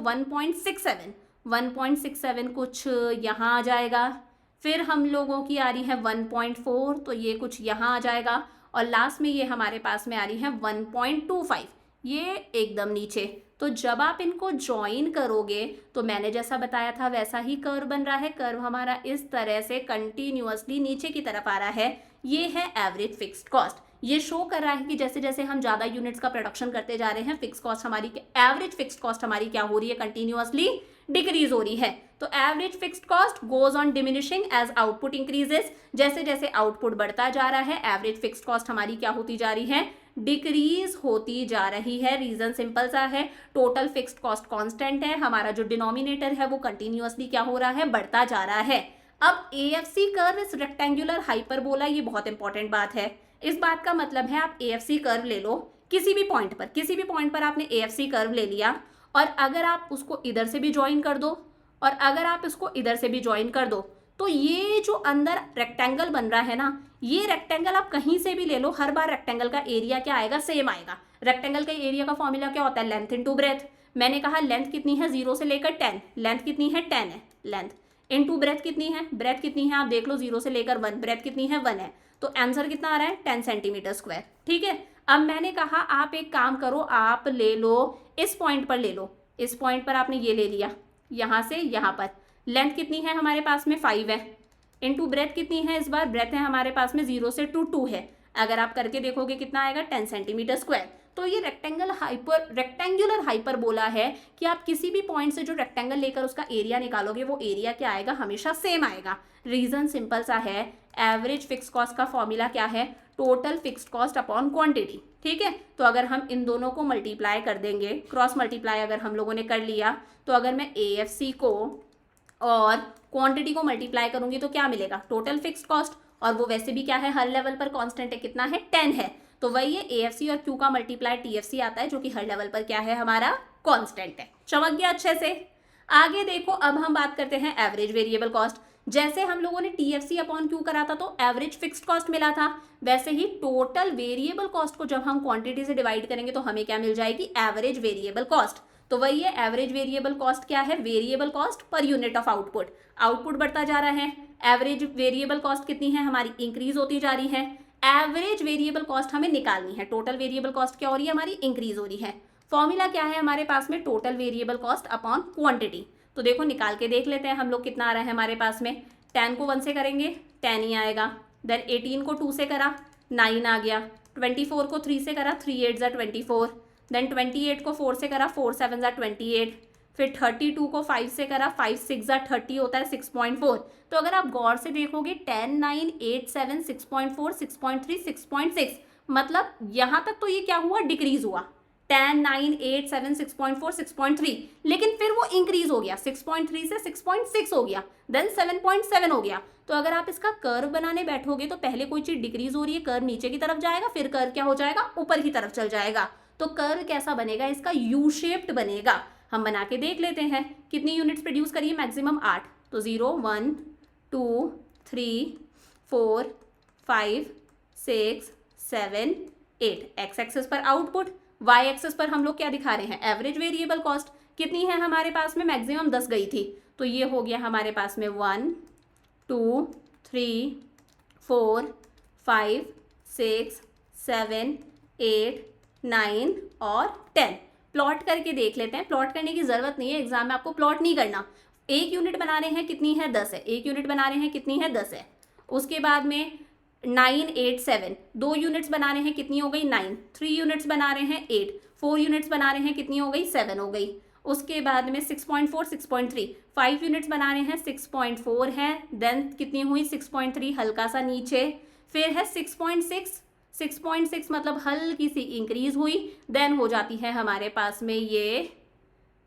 1.67 कुछ यहाँ आ जाएगा। फिर हम लोगों की आ रही है 1.4, तो ये कुछ यहाँ आ जाएगा। और लास्ट में ये हमारे पास में आ रही है 1.25, ये एकदम नीचे। तो जब आप इनको ज्वाइन करोगे तो मैंने जैसा बताया था वैसा ही कर्व बन रहा है। कर्व हमारा इस तरह से कंटिन्यूअसली नीचे की तरफ आ रहा है। ये है एवरेज फिक्स्ड कॉस्ट। ये शो कर रहा है कि जैसे जैसे हम ज़्यादा यूनिट्स का प्रोडक्शन करते जा रहे हैं, फिक्स कॉस्ट हमारी, एवरेज फिक्स्ड कॉस्ट हमारी क्या हो रही है, कंटिन्यूअसली डिक्रीज हो रही है। तो average fixed cost goes on diminishing as output increases. जैसे जैसे आउटपुट बढ़ता जा रहा है एवरेज फिक्स्ड कॉस्ट हमारी क्या होती जा रही है, डिक्रीज होती जा रही है। रीजन सिंपल सा है, टोटल फिक्स्ड कॉस्ट कांस्टेंट है, हमारा जो डिनोमिनेटर है वो कंटिन्यूअसली क्या हो रहा है, बढ़ता जा रहा है। अब AFC कर्व इस रेक्टेंगुलर हाइपरबोला, ये बहुत इंपॉर्टेंट बात है। इस बात का मतलब है आप AFC कर्व ले लो किसी भी पॉइंट पर आपने AFC कर्व ले लिया, और अगर आप उसको इधर से भी ज्वाइन कर दो और अगर आप इसको इधर से भी ज्वाइन कर दो, तो ये जो अंदर रेक्टेंगल बन रहा है ना, ये रेक्टेंगल आप कहीं से भी ले लो, हर बार रेक्टेंगल का एरिया क्या आएगा, सेम आएगा। रेक्टेंगल का एरिया का फॉर्मूला क्या होता है, लेंथ इनटू ब्रेथ। मैंने कहा लेंथ कितनी है 0 से लेकर 10, लेंथ कितनी है 10 है, लेंथ इनटू ब्रेथ कितनी है, ब्रेथ कितनी है आप देख लो, 0 से लेकर 1, ब्रेथ कितनी है 1 है, तो आंसर कितना आ रहा है 10 सेंटीमीटर स्क्वायर। ठीक है, अब मैंने कहा आप एक काम करो, आप ले लो इस पॉइंट पर, ले लो इस पॉइंट पर, आपने ये ले लिया, यहाँ से यहाँ पर लेंथ कितनी है हमारे पास में 5 है, इनटू ब्रेथ कितनी है, इस बार ब्रेथ है हमारे पास में 0 से 2 है, अगर आप करके देखोगे कितना आएगा 10 सेंटीमीटर स्क्वायर। तो ये रेक्टेंगुलर हाइपरबोला है कि आप किसी भी पॉइंट से जो रेक्टेंगल लेकर उसका एरिया निकालोगे वो एरिया क्या आएगा, हमेशा सेम आएगा। रीजन सिंपल सा है, एवरेज फिक्स कॉस्ट का फॉर्मूला क्या है, total fixed cost upon quantity. ठीक है, तो अगर हम इन दोनों को मल्टीप्लाई कर देंगे, क्रॉस मल्टीप्लाई अगर हम लोगों ने कर लिया, तो अगर मैं AFC को और क्वांटिटी को मल्टीप्लाई करूंगी तो क्या मिलेगा, टोटल फिक्स्ड कॉस्ट, और वो वैसे भी क्या है, हर लेवल पर कांस्टेंट है, कितना है 10 है, तो वही है AFC और Q का मल्टीप्लाई TFC आता है, जो कि हर लेवल पर क्या है, हमारा कांस्टेंट है। चमक गया अच्छे से। आगे देखो, अब हम बात करते हैं एवरेज वेरिएबल कॉस्ट। जैसे हम लोगों ने TFC अपॉन Q करा था तो एवरेज फिक्स्ड कॉस्ट मिला था, वैसे ही टोटल वेरिएबल कॉस्ट को जब हम क्वांटिटी से डिवाइड करेंगे तो हमें क्या मिल जाएगी, एवरेज वेरिएबल कॉस्ट। तो वही है एवरेज वेरिएबल कॉस्ट क्या है, variable cost per unit of output. Output बढ़ता जा रहा है, एवरेज वेरिएबल कॉस्ट कितनी है हमारी, इंक्रीज होती जा रही है। एवरेज वेरिएबल कॉस्ट हमें निकालनी है, टोटल वेरिएबल कॉस्ट क्या हो रही है हमारी, इंक्रीज हो रही है। फॉर्मूला क्या है हमारे पास में, total variable cost upon quantity. तो देखो निकाल के देख लेते हैं हम लोग, कितना आ रहा है हमारे पास में, 10 को 1 से करेंगे 10 ही आएगा, देन 18 को 2 से करा 9 आ गया, 24 को 3 से करा 3 8 24, देन 28 को 4 से करा 4 7 28, फिर 32 को 5 से करा 5 6 30 होता है 6.4। तो अगर आप गौर से देखोगे 10 9 8 7 6.4 6.3 6.6, मतलब यहाँ तक तो ये क्या हुआ, डिक्रीज हुआ, 10 9 8 7 6.4 6.3, लेकिन फिर वो इंक्रीज हो गया, 6.3 से 6.6 हो गया, देन 7.7 हो गया। तो अगर आप इसका कर्व बनाने बैठोगे तो पहले कोई चीज डिक्रीज हो रही है, कर्व नीचे की तरफ जाएगा, फिर कर्व क्या हो जाएगा, ऊपर की तरफ चल जाएगा। तो कर्व कैसा बनेगा, इसका यू शेप्ड बनेगा। हम बना के देख लेते हैं, कितनी यूनिट्स प्रोड्यूस करिए, मैक्सिमम 8, तो 0 1 2 3 4 5 6 7 8, एक्स एक्सेस पर आउटपुट, वाई एक्सेस पर हम लोग क्या दिखा रहे हैं, एवरेज वेरिएबल कॉस्ट। कितनी है हमारे पास में, मैक्सिमम 10 गई थी, तो ये हो गया हमारे पास में 1 2 3 4 5 6 7 8 9 और 10। प्लॉट करके देख लेते हैं, प्लॉट करने की जरूरत नहीं है, एग्जाम में आपको प्लॉट नहीं करना। एक यूनिट बना रहे हैं कितनी है, 10 है, एक यूनिट बना रहे हैं कितनी है, 10 है। उसके बाद में 9 8 7, 2 यूनिट्स बना रहे हैं कितनी हो गई, 9, 3 यूनिट्स बना रहे हैं 8, 4 यूनिट्स बना रहे हैं कितनी हो गई, 7 हो गई। उसके बाद में 6.4, 6.3, 5 यूनिट्स बना रहे हैं, 6.4 है, देन कितनी हुई 6.3, हल्का सा नीचे, फिर है 6.6, 6.6 मतलब हल्की सी इंक्रीज हुई, देन हो जाती है हमारे पास में ये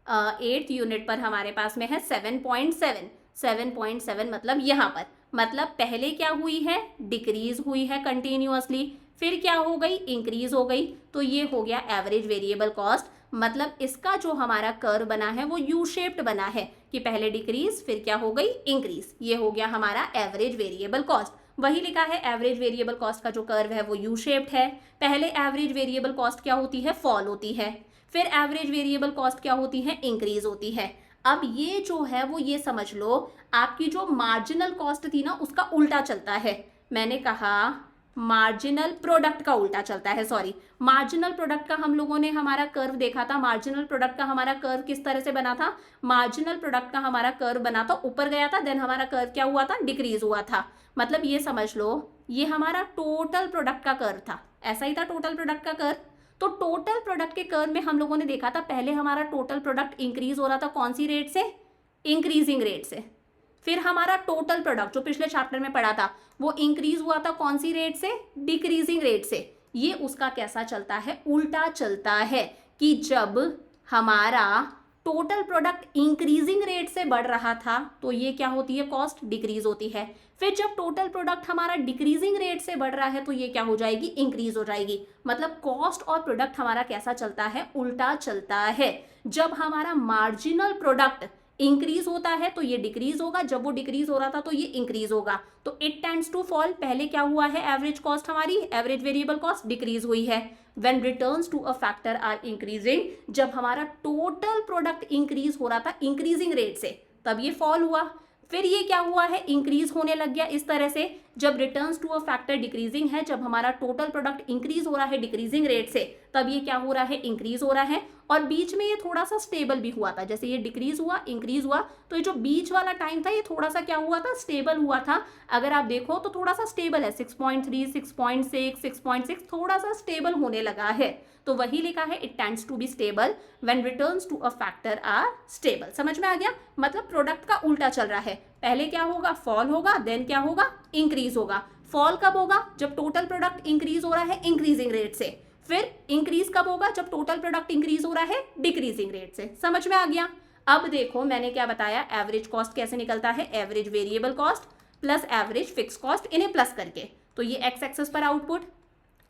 8th यूनिट पर हमारे पास में है 7.7, 7.7 मतलब यहाँ पर, मतलब पहले क्या हुई है, डिक्रीज हुई है कंटिन्यूअसली, फिर क्या हो गई, इंक्रीज हो गई, तो ये हो गया एवरेज वेरिएबल कॉस्ट। मतलब इसका जो हमारा कर्व बना है वो यू शेप्ड बना है कि पहले डिक्रीज फिर क्या हो गई, इंक्रीज, ये हो गया हमारा एवरेज वेरिएबल कॉस्ट। वही लिखा है एवरेज वेरिएबल कॉस्ट का जो कर्व है वो यू शेप्ड है। पहले एवरेज वेरिएबल कॉस्ट क्या होती है, फॉल होती है, फिर एवरेज वेरिएबल कॉस्ट क्या होती है, इंक्रीज होती है। अब ये जो है वो ये समझ लो आपकी जो मार्जिनल कॉस्ट थी ना उसका उल्टा चलता है। मैंने कहा मार्जिनल प्रोडक्ट का उल्टा चलता है, सॉरी, मार्जिनल प्रोडक्ट का हम लोगों ने हमारा कर्व देखा था। मार्जिनल प्रोडक्ट का हमारा कर्व किस तरह से बना था, मार्जिनल प्रोडक्ट का हमारा कर्व बना था, ऊपर गया था, देन हमारा कर्व क्या हुआ था, डिक्रीज हुआ था। मतलब ये समझ लो ये हमारा टोटल प्रोडक्ट का कर्व था, ऐसा ही था टोटल प्रोडक्ट का कर्व। तो टोटल प्रोडक्ट के कर्व में हम लोगों ने देखा था पहले हमारा टोटल प्रोडक्ट इंक्रीज हो रहा था, कौन सी रेट से, इंक्रीजिंग रेट से। फिर हमारा टोटल प्रोडक्ट जो पिछले चैप्टर में पढ़ा था वो इंक्रीज हुआ था कौन सी रेट से, डिक्रीजिंग रेट से। ये उसका कैसा चलता है, उल्टा चलता है कि जब हमारा टोटल प्रोडक्ट इंक्रीजिंग रेट से बढ़ रहा था तो ये क्या होती है, कॉस्ट डिक्रीज होती है। फिर जब टोटल प्रोडक्ट हमारा डिक्रीजिंग रेट से बढ़ रहा है तो ये क्या हो जाएगी, इंक्रीज हो जाएगी। मतलब कॉस्ट और प्रोडक्ट हमारा कैसा चलता है, उल्टा चलता है। जब हमारा मार्जिनल प्रोडक्ट इंक्रीज होता है तो ये डिक्रीज होगा, जब वो डिक्रीज हो रहा था तो ये इंक्रीज होगा, तो इट टेंड्स टू फॉल। पहले क्या हुआ है, एवरेज कॉस्ट हमारी, एवरेज वेरिएबल कॉस्ट डिक्रीज हुई है। When returns to a factor are increasing, जब हमारा टोटल प्रोडक्ट इंक्रीज हो रहा था इंक्रीजिंग रेट से तब ये फॉल हुआ। फिर ये क्या हुआ है, इंक्रीज होने लग गया इस तरह से। जब returns to a factor decreasing है, जब हमारा टोटल प्रोडक्ट इंक्रीज हो रहा है डिक्रीजिंग रेट से, तब ये क्या हो रहा है, इंक्रीज हो रहा है। और बीच में ये थोड़ा सा स्टेबल भी हुआ था, जैसे ये डिक्रीज हुआ इंक्रीज हुआ, तो ये जो बीच वाला टाइम था ये थोड़ा सा क्या हुआ था, स्टेबल हुआ था। अगर आप देखो तो थोड़ा सा स्टेबल है, 6.3, 6.6, 6.6, थोड़ा सा स्टेबल होने लगा है। तो वही लिखा है it tends to be stable when returns to a factor are stable. समझ में आ गया, मतलब प्रोडक्ट का उल्टा चल रहा है। पहले क्या होगा, फॉल होगा, देन क्या होगा, इंक्रीज होगा। फॉल कब होगा, जब टोटल प्रोडक्ट इंक्रीज हो रहा है इंक्रीजिंग रेट से। फिर इंक्रीज कब होगा, जब टोटल प्रोडक्ट इंक्रीज हो रहा है डिक्रीजिंग रेट से। समझ में आ गया। अब देखो मैंने क्या बताया, एवरेज कॉस्ट कैसे निकलता है, average variable cost plus average fix cost, इन्हें प्लस करके। तो ये एक्स एक्सेस पर आउटपुट,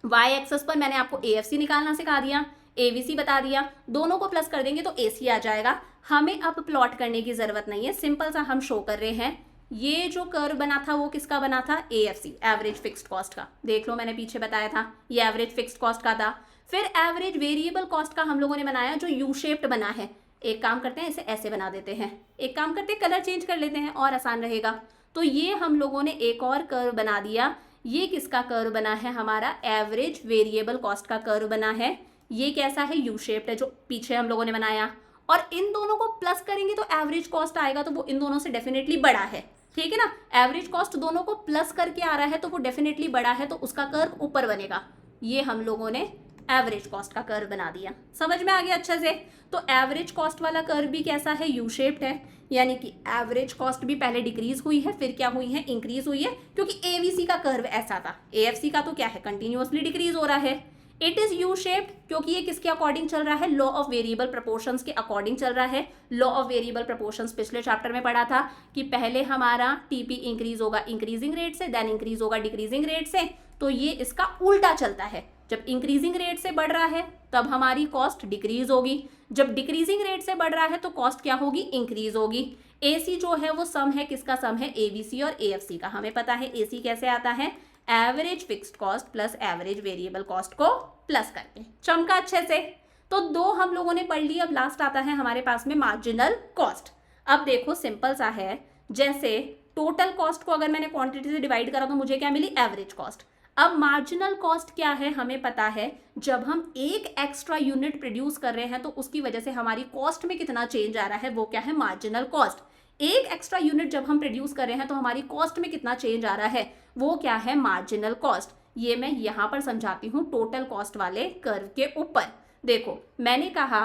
वाई एक्सेस पर मैंने आपको एएफसी निकालना सिखा दिया, एवीसी बता दिया, दोनों को प्लस कर देंगे तो एसी आ जाएगा। हमें अब प्लॉट करने की जरूरत नहीं है, सिंपल सा हम शो कर रहे हैं। ये जो कर्व बना था वो किसका बना था, एएफसी, एवरेज फिक्स्ड कॉस्ट का। देख लो मैंने पीछे बताया था ये एवरेज फिक्स्ड कॉस्ट का था। फिर एवरेज वेरिएबल कॉस्ट का हम लोगों ने बनाया जो यू शेप्ड बना है। एक काम करते हैं, इसे ऐसे बना देते हैं, एक काम करते हैं कलर चेंज कर लेते हैं और आसान रहेगा। तो ये हम लोगों ने एक और कर्व बना दिया। ये किसका कर्व बना है, हमारा एवरेज वेरिएबल कॉस्ट का कर्व बना है। ये कैसा है, यू शेप्ड है, जो पीछे हम लोगों ने बनाया। और इन दोनों को प्लस करेंगे तो एवरेज कॉस्ट आएगा, तो वो इन दोनों से डेफिनेटली बड़ा है, ठीक है ना। एवरेज कॉस्ट दोनों को प्लस करके आ रहा है तो वो डेफिनेटली बड़ा है, तो उसका कर्व ऊपर बनेगा। ये हम लोगों ने एवरेज कॉस्ट का कर्व बना दिया। समझ में आ गया अच्छे से। तो एवरेज कॉस्ट वाला कर्व भी कैसा है, यू शेप्ड है, यानी कि एवरेज कॉस्ट भी पहले डिक्रीज हुई है, फिर क्या हुई है, इंक्रीज हुई है, क्योंकि एवीसी का कर्व ऐसा था। एएफसी का तो क्या है, कंटिन्यूअसली डिक्रीज हो रहा है। इट इज यू शेप्ड क्योंकि ये किसके अकॉर्डिंग चल रहा है, लॉ ऑफ वेरिएबल प्रोपोर्शंस के अकॉर्डिंग चल रहा है। लॉ ऑफ वेरिएबल प्रोपोर्शंस पिछले चैप्टर में पढ़ा था कि पहले हमारा टीपी इंक्रीज होगा इंक्रीजिंग रेट से, देन इंक्रीज होगा डिक्रीजिंग रेट से। तो ये इसका उल्टा चलता है, जब इंक्रीजिंग रेट से बढ़ रहा है तब हमारी कॉस्ट डिक्रीज होगी, जब डिक्रीजिंग रेट से बढ़ रहा है तो कॉस्ट क्या होगी, इंक्रीज होगी। एसी जो है वो सम है, किसका सम है, एवीसी और एएफसी का। हमें पता है एसी कैसे आता है, average fixed cost plus average variable cost को प्लस करके। चमका अच्छे से। तो दो हम लोगों ने पढ़ ली, अब लास्ट आता है हमारे पास में मार्जिनल कॉस्ट। अब देखो सिंपल सा है, जैसे टोटल कॉस्ट को अगर मैंने क्वांटिटी से डिवाइड करा तो मुझे क्या मिली, एवरेज कॉस्ट। अब मार्जिनल कॉस्ट क्या है, हमें पता है जब हम एक एक्स्ट्रा यूनिट प्रोड्यूस कर रहे हैं तो उसकी वजह से हमारी कॉस्ट में कितना चेंज आ रहा है, वो क्या है, मार्जिनल कॉस्ट। एक एक्स्ट्रा यूनिट जब हम प्रोड्यूस कर रहे हैं तो हमारी कॉस्ट में कितना चेंज आ रहा है, वो क्या है, मार्जिनल कॉस्ट। ये मैं यहां पर समझाती हूं टोटल कॉस्ट वाले कर्व के ऊपर। देखो मैंने कहा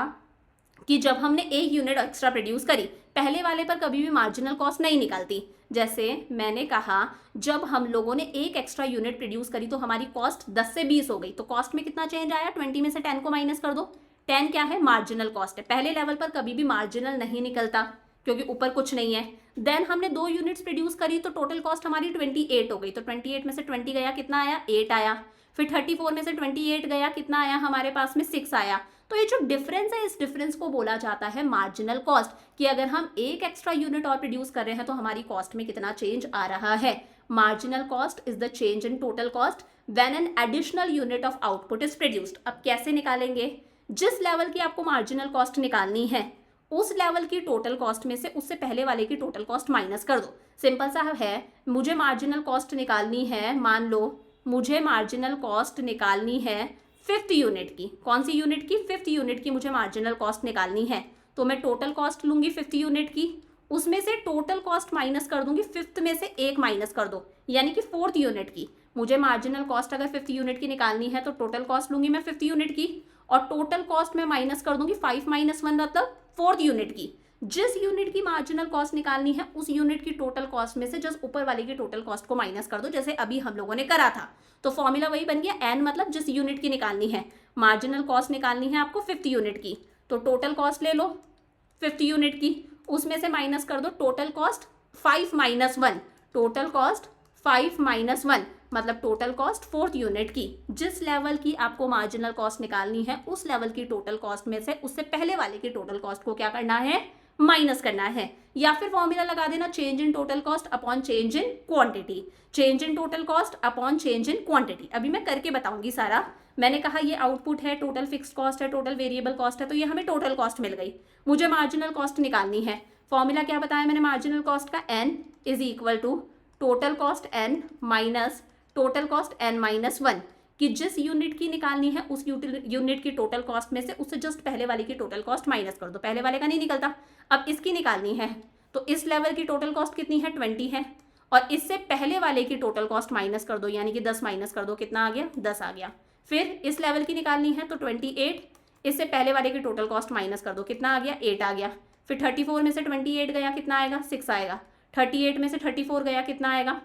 कि जब हमने एक यूनिट एक्स्ट्रा प्रोड्यूस करी, पहले वाले पर कभी भी मार्जिनल कॉस्ट नहीं निकलती। जैसे मैंने कहा जब हम लोगों ने एक एक्स्ट्रा यूनिट प्रोड्यूस करी तो हमारी कॉस्ट 10 से 20 हो गई, तो कॉस्ट में कितना चेंज आया, 20 में से 10 को माइनस कर दो। 10 क्या है, मार्जिनल कॉस्ट है। पहले लेवल पर कभी भी मार्जिनल नहीं निकलता क्योंकि ऊपर कुछ नहीं है। देन हमने 2 यूनिट्स प्रोड्यूस करी तो टोटल कॉस्ट हमारी 28 हो गई, तो 28 में से 20 गया, कितना आया, 8 आया। फिर 34 में से 28 गया, कितना आया हमारे पास में, 6 आया। तो ये जो डिफरेंस है, इस डिफरेंस को बोला जाता है मार्जिनल कॉस्ट, कि अगर हम एक एक्स्ट्रा यूनिट और प्रोड्यूस कर रहे हैं तो हमारी कॉस्ट में कितना चेंज आ रहा है। Marginal cost is the change in total cost when an additional unit of output is produced. अब कैसे निकालेंगे, जिस लेवल की आपको मार्जिनल कॉस्ट निकालनी है उस लेवल की टोटल कॉस्ट में से उससे पहले वाले की टोटल कॉस्ट माइनस कर दो। सिंपल सा है, मुझे मार्जिनल कॉस्ट निकालनी है, मान लो मुझे मार्जिनल कॉस्ट निकालनी है 5th यूनिट की। कौन सी यूनिट की, 5th यूनिट की मुझे मार्जिनल कॉस्ट निकालनी है। तो मैं टोटल कॉस्ट लूंगी 5th यूनिट की, उसमें से टोटल कॉस्ट माइनस कर दूंगी, 5th में से एक माइनस कर दो, यानी कि 4th यूनिट की। मुझे मार्जिनल कॉस्ट अगर 5th यूनिट की निकालनी है तो टोटल कॉस्ट लूंगी मैं 5th यूनिट की, और टोटल कॉस्ट में माइनस कर दूंगी 5 - 1 मतलब 4th यूनिट की। जिस यूनिट की मार्जिनल कॉस्ट निकालनी है उस यूनिट की टोटल कॉस्ट में से जस्ट ऊपर वाले की टोटल कॉस्ट को माइनस कर दो, जैसे अभी हम लोगों ने करा था। तो फॉर्मूला वही बन गया, एन मतलब जिस यूनिट की निकालनी है। मार्जिनल कॉस्ट निकालनी है आपको 5th यूनिट की, तो टोटल कॉस्ट ले लो 5th यूनिट की, उसमें से माइनस कर दो टोटल कॉस्ट 5 - 1, टोटल कॉस्ट 5 - 1 मतलब टोटल कॉस्ट 4th यूनिट की। जिस लेवल की आपको मार्जिनल कॉस्ट निकालनी है उस लेवल की टोटल कॉस्ट में से उससे पहले वाले की टोटल कॉस्ट को क्या करना है, माइनस करना है। या फिर फॉर्मूला लगा देना, change in total cost upon change in quantity, change in total cost upon change in quantity. अभी मैं करके बताऊंगी सारा। मैंने कहा ये आउटपुट है, टोटल फिक्स्ड कॉस्ट है, टोटल वेरिएबल कॉस्ट है, तो ये हमें टोटल कॉस्ट मिल गई। मुझे मार्जिनल कॉस्ट निकालनी है, फॉर्मूला क्या बताया मैंने मार्जिनल कॉस्ट का, n is equal to total cost n minus total cost n - 1, कि जिस यूनिट की निकालनी है उस यूनिट की टोटल कॉस्ट में से उससे जस्ट पहले वाले की टोटल कॉस्ट माइनस कर दो। पहले वाले का नहीं निकलता, अब इसकी निकालनी है, तो इस लेवल की टोटल कॉस्ट कितनी है, 20 है, और इससे पहले वाले की टोटल कॉस्ट माइनस कर दो, यानी कि 10 माइनस कर दो, कितना आ गया, 10 आ गया। फिर इस लेवल की निकालनी है तो 28, इससे पहले वाले की टोटल कॉस्ट माइनस कर दो, कितना आ गया, 8 आ गया। फिर 34 में से 28 गया, कितना आएगा, 6 आएगा। 38 में से 34 गया, कितना आएगा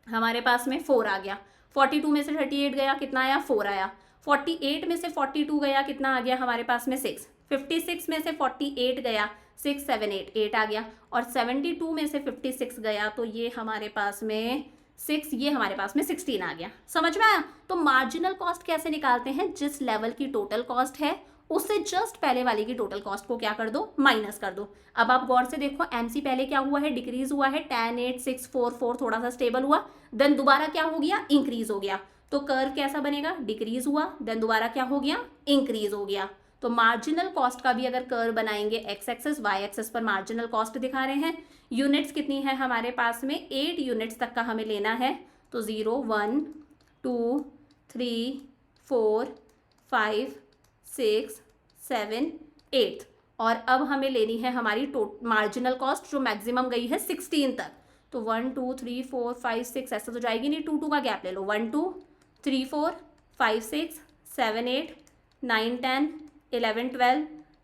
हमारे पास में, 4 आ गया। 42 में से 38 गया, कितना आया, 4 आया। 48 में से 42 गया, कितना आ गया हमारे पास में, 6। 56 में से 48 गया, 6 7 8 8 आ गया। और 72 में से 56 गया तो ये हमारे पास में 6, ये हमारे पास में 16 आ गया। समझ में आया। तो मार्जिनल कॉस्ट कैसे निकालते हैं, जिस लेवल की टोटल कॉस्ट है उससे जस्ट पहले वाले की टोटल कॉस्ट को क्या कर दो, माइनस कर दो। अब आप गौर से देखो, एमसी पहले क्या हुआ है, डिक्रीज हुआ है, 10 8 6 4 4 थोड़ा सा स्टेबल हुआ, देन दोबारा क्या हो गया, इंक्रीज हो गया। तो कर्व कैसा बनेगा, डिक्रीज हुआ, देन दोबारा क्या हो गया, इंक्रीज हो गया। तो मार्जिनल कॉस्ट का भी अगर कर्व बनाएंगे, एक्स एक्सेस वाई एक्सेस पर मार्जिनल कॉस्ट दिखा रहे हैं। यूनिट्स कितनी है हमारे पास में, 8 यूनिट्स तक का हमें लेना है, तो 0 1 2 3 4 5 6 7 8, और अब हमें लेनी है हमारी मार्जिनल कॉस्ट जो मैक्सिमम गई है 16 तक। तो 1 2 3 4 5 6 ऐसा तो जाएगी नहीं, 2 2 का गैप ले लो, 1 2 3 4 5 6 7 8 9 10 11 12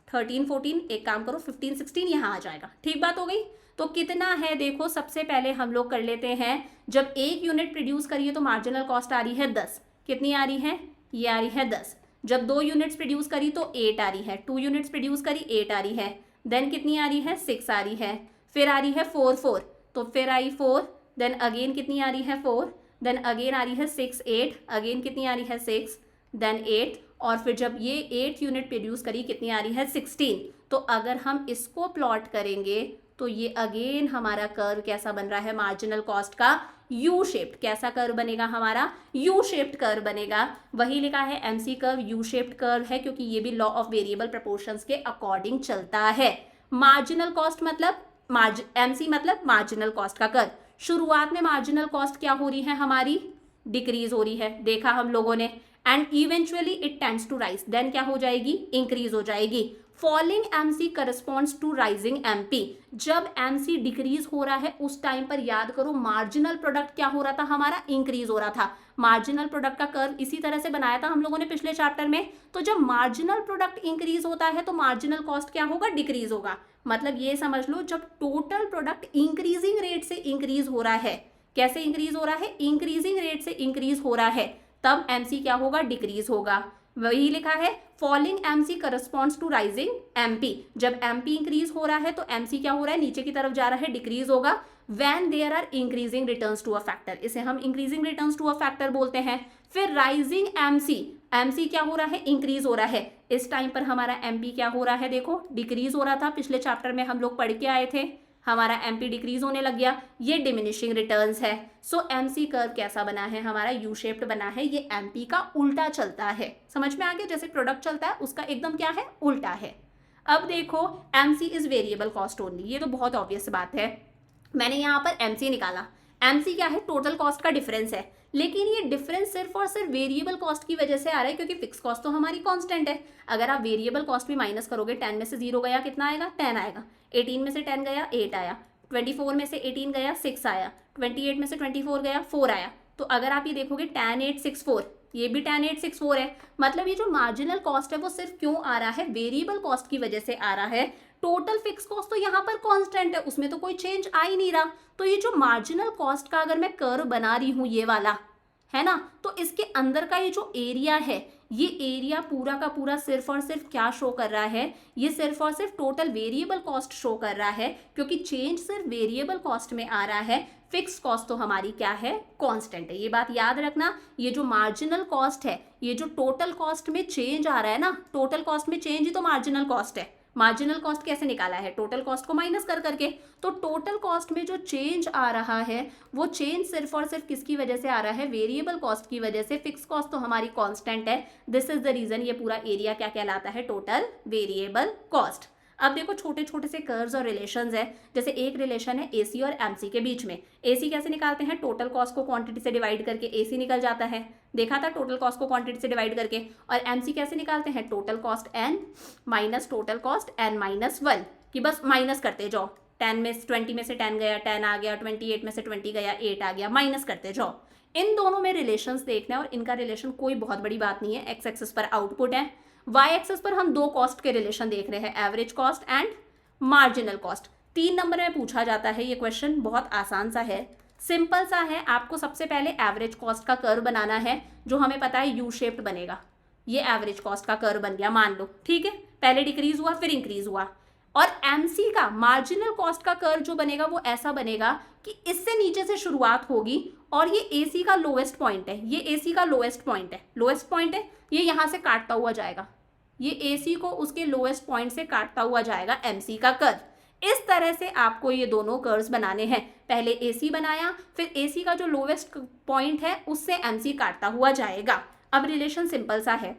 13 14, एक काम करो 15 16 यहाँ आ जाएगा। ठीक बात हो गई। तो कितना है देखो, सबसे पहले हम लोग कर लेते हैं, जब एक यूनिट प्रोड्यूस करिए तो मार्जिनल कॉस्ट आ रही है 10, कितनी आ रही है, ये आ रही है 10। जब 2 यूनिट्स प्रोड्यूस करी तो 8 आ रही है, 2 यूनिट्स प्रोड्यूस करी 8 आ रही है, देन कितनी आ रही है, 6 आ रही है, फिर आ रही है 4 4, तो फिर आई 4, देन अगेन कितनी आ रही है 4, देन अगेन आ रही है 6 8, अगेन कितनी आ रही है 6, देन 8, और फिर जब ये 8 यूनिट प्रोड्यूस करी कितनी आ रही है 16। तो अगर हम इसको प्लॉट करेंगे तो ये अगेन हमारा कर्व कैसा बन रहा है, मार्जिनल कॉस्ट का यू शेप्ड। कैसा कर्व बनेगा हमारा, यू शेप्ड कर्व बनेगा। वही लिखा है MC curve U shaped curve है, क्योंकि ये भी लॉ ऑफ वेरिएबल प्रोपोर्शंस के अकॉर्डिंग चलता है। मार्जिनल कॉस्ट मतलब एमसी मतलब मार्जिनल कॉस्ट का कर्व। शुरुआत में मार्जिनल कॉस्ट क्या हो रही है हमारी, डिक्रीज हो रही है, देखा हम लोगों ने, and eventually it tends to rise, then क्या हो जाएगी, इंक्रीज हो जाएगी। Falling MC corresponds to rising MP. जब एमसी डिक्रीज हो रहा है उस टाइम पर याद करो मार्जिनल प्रोडक्ट क्या हो रहा था, हमारा इंक्रीज हो रहा था। मार्जिनल प्रोडक्ट का कर्व इसी तरह से बनाया था हम लोगों ने पिछले चैप्टर में। तो जब मार्जिनल प्रोडक्ट इंक्रीज होता है तो मार्जिनल कॉस्ट क्या होगा, डिक्रीज होगा। मतलब ये समझ लो जब टोटल प्रोडक्ट इंक्रीजिंग रेट से इंक्रीज हो रहा है, कैसे इंक्रीज हो रहा है, इंक्रीजिंग रेट से इंक्रीज हो रहा है, तब एमसी क्या होगा, डिक्रीज होगा। वही लिखा है falling MC corresponds to rising MP. जब एमपी इंक्रीज हो रहा है तो एमसी क्या हो रहा है, नीचे की तरफ जा रहा है, डिक्रीज होगा। When there are increasing returns to a factor, इसे हम increasing returns to a factor बोलते हैं। फिर राइजिंग एमसी, एमसी क्या हो रहा है, इंक्रीज हो रहा है। इस टाइम पर हमारा एमपी क्या हो रहा है, देखो डिक्रीज हो रहा था, पिछले चैप्टर में हम लोग पढ़ के आए थे, हमारा एमपी डिक्रीज होने लग गया, ये डिमिनिशिंग रिटर्न्स है। सो एमसी कर्व कैसा बना है, हमारा यू शेप्ड बना है, ये एमपी का उल्टा चलता है। समझ में आ गया, जैसे प्रोडक्ट चलता है उसका एकदम क्या है, उल्टा है। अब देखो MC is variable cost only, ये तो बहुत ऑब्वियस बात है। मैंने यहाँ पर एमसी निकाला, एमसी क्या है, टोटल कॉस्ट का डिफरेंस है, लेकिन ये डिफरेंस सिर्फ और सिर्फ वेरिएबल कॉस्ट की वजह से आ रहा है क्योंकि फिक्स कॉस्ट तो हमारी कांस्टेंट है। अगर आप वेरिएबल कॉस्ट भी माइनस करोगे, 10 में से 0 गया कितना आएगा, 10 आएगा। 18 में से 10 गया 8 आया, 24 में से 18 गया 6 आया, 28 में से 24 गया 4 आया। तो अगर आप ये देखोगे tan 864, ये भी tan 864 है। मतलब ये जो मार्जिनल कॉस्ट है वो सिर्फ क्यों आ रहा है, वेरिएबल कॉस्ट की वजह से आ रहा है। टोटल फिक्स कॉस्ट तो यहाँ पर कांस्टेंट है, उसमें तो कोई चेंज आ ही नहीं रहा। तो ये जो मार्जिनल कॉस्ट का अगर मैं कर्व बना रही हूँ, ये वाला है ना, तो इसके अंदर का ये जो एरिया है, ये एरिया पूरा का पूरा सिर्फ और सिर्फ क्या शो कर रहा है, ये सिर्फ और सिर्फ टोटल वेरिएबल कॉस्ट शो कर रहा है, क्योंकि चेंज सिर्फ वेरिएबल कॉस्ट में आ रहा है, फिक्स कॉस्ट तो हमारी क्या है, कांस्टेंट है। ये बात याद रखना, ये जो मार्जिनल कॉस्ट है, ये जो टोटल कॉस्ट में चेंज आ रहा है ना, टोटल कॉस्ट में चेंज ही तो मार्जिनल कॉस्ट है। मार्जिनल कॉस्ट कैसे निकाला है, टोटल कॉस्ट को माइनस कर करके। तो टोटल कॉस्ट में जो चेंज आ रहा है वो चेंज सिर्फ और सिर्फ किसकी वजह से आ रहा है, वेरिएबल कॉस्ट की वजह से। फिक्स कॉस्ट तो हमारी कांस्टेंट है। दिस इज द रीजन ये पूरा एरिया क्या कहलाता है, टोटल वेरिएबल कॉस्ट। अब देखो छोटे छोटे से कर्व्स और रिलेशंस है। जैसे एक रिलेशन है एसी और एमसी के बीच में। एसी कैसे निकालते हैं, टोटल कॉस्ट को क्वांटिटी से डिवाइड करके एसी निकल जाता है, देखा था, टोटल कॉस्ट को क्वांटिटी से डिवाइड करके। और एमसी कैसे निकालते हैं, total cost n minus total cost n minus 1, कि बस माइनस करते जाओ। 10 में 20 में से 10 गया 10 आ गया, 28 में से 20 गया 8 आ गया, माइनस करते जाओ। इन दोनों में रिलेशंस देखना है, और इनका रिलेशन कोई बहुत बड़ी बात नहीं है। एक्स एक्सिस पर आउटपुट है, वाई एक्सिस पर हम दो कॉस्ट के रिलेशन देख रहे हैं, average cost and marginal cost. 3 number में पूछा जाता है ये क्वेश्चन, बहुत आसान सा है, सिंपल सा है। आपको सबसे पहले एवरेज कॉस्ट का कर्व बनाना है, जो हमें पता है यू शेप्ड बनेगा। ये एवरेज कॉस्ट का कर्व बन गया, मान लो, ठीक है। पहले डिक्रीज हुआ फिर इंक्रीज हुआ। और एमसी का मार्जिनल कॉस्ट का कर्व जो बनेगा वो ऐसा बनेगा कि इससे नीचे से शुरुआत होगी, और ये एसी का लोएस्ट पॉइंट है, ये एसी का लोएस्ट पॉइंट है, लोएस्ट पॉइंट है, ये यहाँ से काटता हुआ जाएगा, ये एसी को उसके लोएस्ट पॉइंट से काटता हुआ जाएगा एमसी का कर्व। इस तरह से आपको ये दोनों कर्व्स बनाने हैं। पहले एसी बनाया, फिर एसी का जो लोएस्ट पॉइंट है उससे एमसी काटता हुआ जाएगा। अब रिलेशन सिंपल सा है,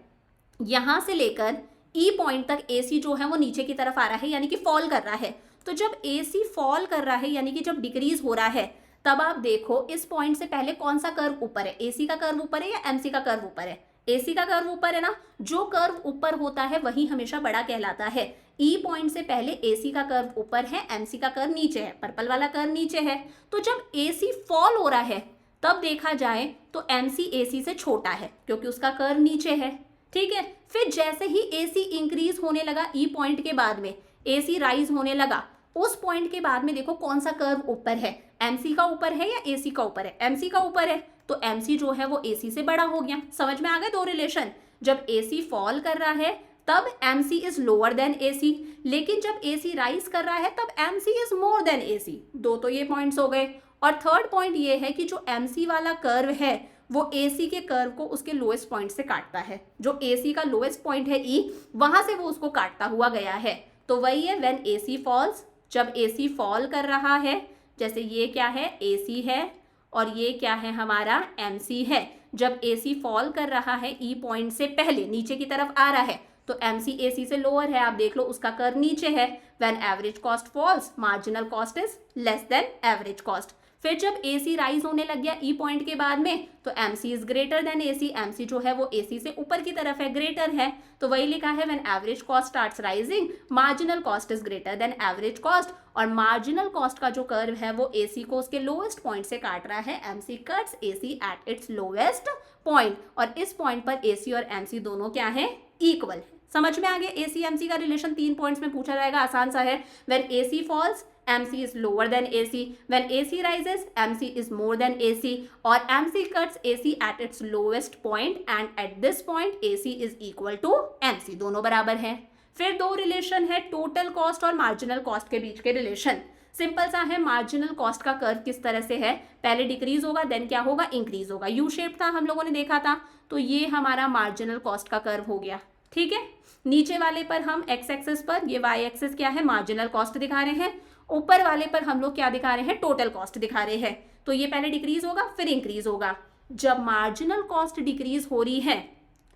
यहां से लेकर ई पॉइंट तक एसी जो है वो नीचे की तरफ आ रहा है, यानी कि फॉल कर रहा है। तो जब एसी फॉल कर रहा है, यानी कि जब डिक्रीज हो रहा है, तब आप देखो इस पॉइंट से पहले कौन सा कर्व ऊपर है, एसी का कर्व ऊपर है या एमसी का कर्व ऊपर है, एसी का कर्व ऊपर है ना। जो कर्व ऊपर होता है वही हमेशा बड़ा कहलाता है। ई पॉइंट से पहले एसी का कर्व ऊपर है, एमसी का कर्व नीचे है, पर्पल वाला कर्व नीचे है। तो जब एसी फॉल हो रहा है तब देखा जाए तो एमसी एसी से छोटा है, क्योंकि उसका कर्व नीचे है, ठीक है। फिर जैसे ही एसी इंक्रीज होने लगा, ई पॉइंट के बाद में एसी राइज होने लगा, उस पॉइंट के बाद में देखो कौन सा कर्व ऊपर है, एमसी का ऊपर है या एसी का ऊपर है, एमसी का ऊपर है। तो एमसी जो है वो एसी से बड़ा हो गया। समझ में आ गए दो रिलेशन। जब एसी फॉल कर रहा है तब MC is lower than AC, लेकिन जब एसी राइज कर रहा है तब MC is more than AC. दो तो ये पॉइंट्स हो गए। और थर्ड पॉइंट ये है कि जो एमसी वाला कर्व है वो एसी के कर्व को उसके लोएस्ट पॉइंट से काटता है। जो एसी का लोएस्ट पॉइंट है ई, वहां से वो उसको काटता हुआ गया है। तो वही है व्हेन एसी फॉल्स, जब एसी फॉल कर रहा है, जैसे ये क्या है, एसी है, और ये क्या है, हमारा एमसी है। जब एसी फॉल कर रहा है, ई पॉइंट से पहले नीचे की तरफ आ रहा है, तो एमसी एसी से लोअर है, आप देख लो उसका कर्व नीचे है। When average cost falls, marginal cost is less than average cost. फिर जब AC राइज होने लग गया E पॉइंट के बाद में, तो MC is greater than AC, MC जो है वो AC से ऊपर की तरफ है, ग्रेटर है, तो वही लिखा है when average cost starts rising marginal cost is greater than average cost. और मार्जिनल कॉस्ट का जो कर्व है वो AC को उसके लोएस्ट पॉइंट से काट रहा है, MC cuts AC eight its lowest point, और इस पॉइंट पर AC और MC दोनों क्या है, इक्वल है। समझ में आ गया AC MC का रिलेशन 3 पॉइंट्स में पूछा जाएगा, आसान सा है। When AC falls MC is lower than AC, when AC rises MC is more than AC, और MC cuts AC at its lowest point and at this point AC is equal to MC, दोनों बराबर हैं। फिर दो relation है total cost और marginal cost के बीच के रिलेशन। सिंपल सा है, मार्जिनल कॉस्ट का कर्व किस तरह से है, पहले डिक्रीज होगा देन क्या होगा, इंक्रीज होगा, यू शेप था, हम लोगों ने देखा था, तो ये हमारा मार्जिनल कॉस्ट का कर्व हो गया। ठीक है, नीचे वाले पर हम एक्स एक्सिस पर, ये वाई एक्सिस क्या है, मार्जिनल कॉस्ट दिखा रहे हैं, ऊपर वाले पर हम लोग क्या दिखा रहे हैं, टोटल कॉस्ट दिखा रहे हैं। तो ये पहले डिक्रीज होगा फिर इंक्रीज होगा। जब मार्जिनल कॉस्ट डिक्रीज हो रही है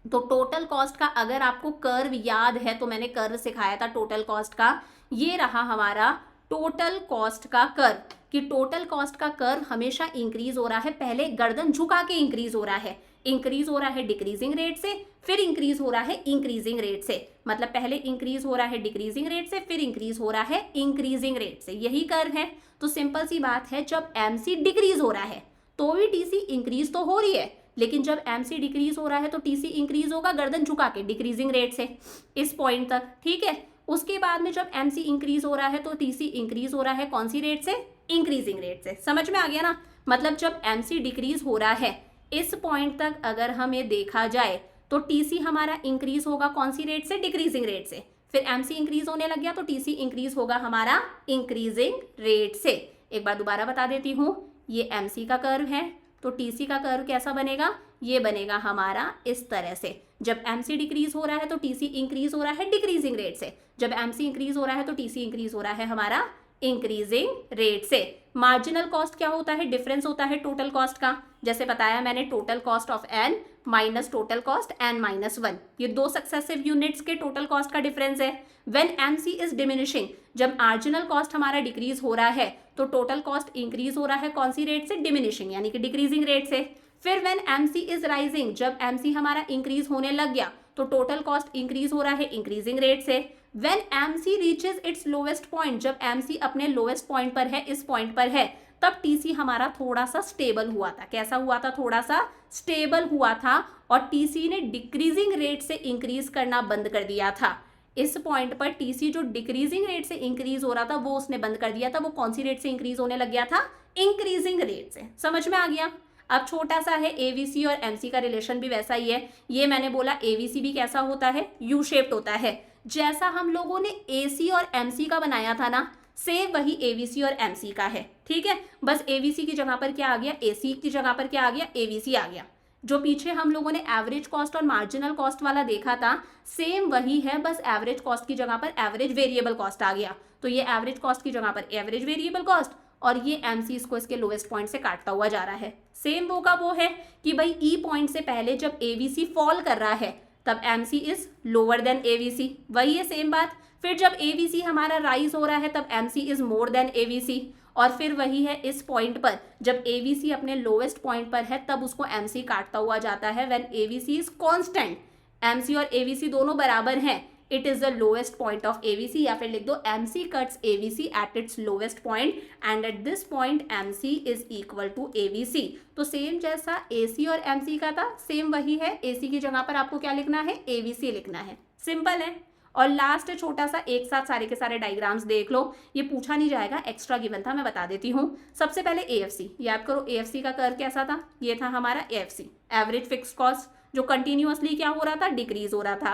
तो टोटल कॉस्ट का, अगर आपको कर्व याद है तो मैंने कर्व सिखाया था टोटल कॉस्ट का, ये रहा हमारा टोटल कॉस्ट का कर्व, कि टोटल कॉस्ट का कर्व हमेशा इंक्रीज हो रहा है, पहले गर्दन झुका के इंक्रीज हो रहा है, इंक्रीज हो रहा है डिक्रीजिंग रेट से, फिर इंक्रीज हो रहा है इंक्रीजिंग रेट से, मतलब पहले इंक्रीज हो रहा है डिक्रीजिंग रेट से, फिर इंक्रीज हो रहा है इंक्रीजिंग रेट से, यही कर्व है। तो सिंपल सी बात है, जब MC डिक्रीज हो रहा है तो भी TC इंक्रीज तो हो रही है, लेकिन जब MC डिक्रीज हो रहा है तो TC इंक्रीज होगा गर्दन झुका के डिक्रीजिंग रेट से इस पॉइंट तक। ठीक है, उसके बाद में जब MC इंक्रीज हो रहा है तो TC इंक्रीज हो रहा है कौन सी रेट से, इंक्रीजिंग रेट से। समझ में आ गया ना, मतलब जब MC डिक्रीज हो रहा है इस पॉइंट तक अगर हमें देखा जाए तो TC हमारा इंक्रीज होगा कौन सी रेट से, डिक्रीजिंग रेट से, फिर MC इंक्रीज होने लग गया तो TC इंक्रीज होगा हमारा इंक्रीजिंग रेट से। एक बार दोबारा बता देती हूँ, ये MC का कर्व है तो TC का कर्व कैसा बनेगा, ये बनेगा हमारा इस तरह से। जब MC डिक्रीज हो रहा है तो TC इंक्रीज हो रहा है डिक्रीजिंग रेट से, जब MC इंक्रीज हो रहा है तो TC इंक्रीज हो रहा है हमारा इंक्रीजिंग रेट से। मार्जिनल कॉस्ट क्या होता है, डिफरेंस होता है टोटल कॉस्ट का, जैसे बताया मैंने, total cost of n minus total cost n-1, ये दो सक्सेसिव यूनिट्स के टोटल कॉस्ट का डिफरेंस है। व्हेन MC इज डिमिनिशिंग, जब मार्जिनल कॉस्ट हमारा डिक्रीज हो रहा है तो टोटल कॉस्ट इंक्रीज हो रहा है कौन सी रेट से, डिमिनिशिंग यानी कि डिक्रीजिंग रेट से। फिर व्हेन MC इज राइजिंग, जब MC हमारा इंक्रीज होने लग गया तो टोटल कॉस्ट इंक्रीज हो रहा है इंक्रीजिंग रेट से। When MC reaches it's lowest point, जब MC अपने लोएस्ट पॉइंट पर है, इस पॉइंट पर है, तब TC हमारा थोड़ा सा स्टेबल हुआ था। कैसा हुआ था, थोड़ा सा स्टेबल हुआ था, और TC ने डिक्रीजिंग रेट से इंक्रीज करना बंद कर दिया था। इस पॉइंट पर TC जो डिक्रीजिंग रेट से इंक्रीज हो रहा था वो उसने बंद कर दिया था, वो कौन सी रेट से इंक्रीज होने लग गया था, इंक्रीजिंग रेट से। समझ में आ गया। अब छोटा सा है, AVC और MC का रिलेशन भी वैसा ही है। ये मैंने बोला AVC भी कैसा होता है, यू शेप्ड होता है, जैसा हम लोगों ने AC और MC का बनाया था ना, सेम वही AVC और MC का है। ठीक है, बस AVC की जगह पर क्या आ गया, AC की जगह पर क्या आ गया, AVC आ गया। जो पीछे हम लोगों ने एवरेज कॉस्ट और मार्जिनल कॉस्ट वाला देखा था, सेम वही है, बस एवरेज कॉस्ट की जगह पर एवरेज वेरिएबल कॉस्ट आ गया। तो ये एवरेज कॉस्ट की जगह पर एवरेज वेरिएबल कॉस्ट, और ये MC इसको इसके लोएस्ट पॉइंट से काटता हुआ जा रहा है। सेम वो का वो है कि भाई E पॉइंट से पहले जब AVC फॉल कर रहा है तब MC is lower than AVC, वही है सेम बात। फिर जब AVC हमारा राइज हो रहा है तब MC is more than AVC, और फिर वही है इस पॉइंट पर जब AVC अपने लोएस्ट पॉइंट पर है तब उसको MC काटता हुआ जाता है when AVC is constant. MC और AVC दोनों बराबर हैं, it is the lowest point of AVC, या फिर लिख दो MC cuts AVC at its lowest point and at this point MC is equal to AVC। तो सेम जैसा AC और MC का था सेम वही है, AC की जगह पर आपको क्या लिखना है, AVC लिखना है। सिंपल है। और लास्ट छोटा सा एक साथ सारे के सारे डायग्राम्स देख लो, ये पूछा नहीं जाएगा, एक्स्ट्रा गिवन था, मैं बता देती हूँ। सबसे पहले AFC, याद करो AFC का कर्व कैसा था, ये था हमारा AFC, एवरेज फिक्स कॉस्ट, जो कंटिन्यूअसली क्या हो रहा था, डिक्रीज हो रहा था।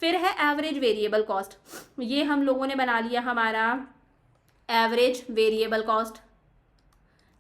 फिर है एवरेज वेरिएबल कॉस्ट, ये हम लोगों ने बना लिया हमारा एवरेज वेरिएबल कॉस्ट।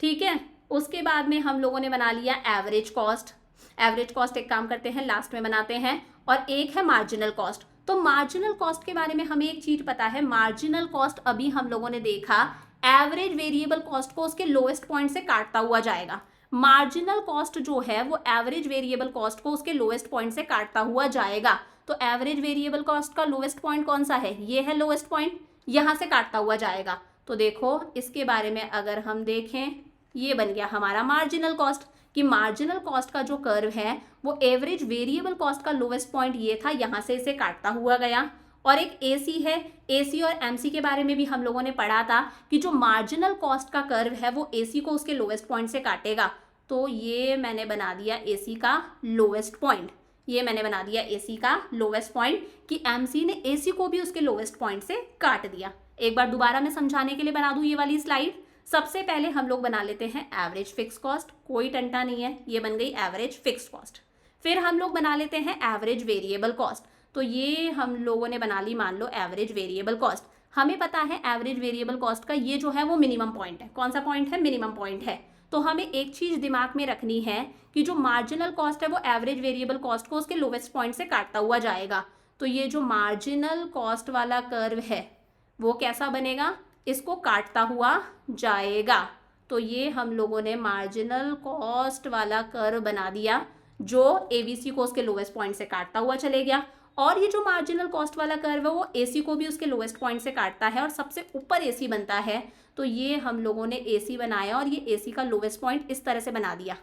ठीक है, उसके बाद में हम लोगों ने बना लिया एवरेज कॉस्ट। एवरेज कॉस्ट एक काम करते हैं लास्ट में बनाते हैं, और एक है मार्जिनल कॉस्ट। तो मार्जिनल कॉस्ट के बारे में हमें एक चीज पता है, मार्जिनल कॉस्ट अभी हम लोगों ने देखा एवरेज वेरिएबल कॉस्ट को उसके लोएस्ट पॉइंट से काटता हुआ जाएगा। मार्जिनल कॉस्ट जो है वो एवरेज वेरिएबल कॉस्ट को उसके लोएस्ट पॉइंट से काटता हुआ जाएगा। तो एवरेज वेरिएबल कॉस्ट का लोएस्ट पॉइंट कौन सा है, ये है लोएस्ट पॉइंट, यहां से काटता हुआ जाएगा। तो देखो इसके बारे में अगर हम देखें, ये बन गया हमारा मार्जिनल कॉस्ट, कि मार्जिनल कॉस्ट का जो कर्व है वो एवरेज वेरिएबल कॉस्ट का लोवेस्ट पॉइंट ये था, यहाँ से इसे काटता हुआ गया। और एक AC है, AC और MC के बारे में भी हम लोगों ने पढ़ा था कि जो मार्जिनल कॉस्ट का कर्व है वो AC को उसके लोवेस्ट पॉइंट से काटेगा। तो ये मैंने बना दिया AC का लोवेस्ट पॉइंट, ये मैंने बना दिया AC का लोवेस्ट पॉइंट, कि MC ने AC को भी उसके लोवेस्ट पॉइंट से काट दिया। एक बार दोबारा मैं समझाने के लिए बना दूं ये वाली स्लाइड। सबसे पहले हम लोग बना लेते हैं एवरेज फिक्स कॉस्ट, कोई टंटा नहीं है, ये बन गई एवरेज फिक्स कॉस्ट। फिर हम लोग बना लेते हैं एवरेज वेरिएबल कॉस्ट, तो ये हम लोगों ने बना ली मान लो एवरेज वेरिएबल कॉस्ट। हमें पता है एवरेज वेरिएबल कॉस्ट का ये जो है वो मिनिमम पॉइंट है। कौन सा पॉइंट है? मिनिमम पॉइंट है। तो हमें एक चीज दिमाग में रखनी है कि जो मार्जिनल कॉस्ट है वो एवरेज वेरिएबल कॉस्ट को उसके लोवेस्ट पॉइंट से काटता हुआ जाएगा। तो ये जो मार्जिनल कॉस्ट वाला कर्व है वो कैसा बनेगा? इसको काटता हुआ जाएगा। तो ये हम लोगों ने मार्जिनल कॉस्ट वाला कर्व बना दिया जो ABC को उसके लोवेस्ट पॉइंट से काटता हुआ चले गया। और ये जो मार्जिनल कॉस्ट वाला कर्व है वो AC को भी उसके लोवेस्ट पॉइंट से काटता है और सबसे ऊपर AC बनता है। तो ये हम लोगों ने AC बनाया और ये AC का लोवेस्ट पॉइंट इस तरह से बना दिया।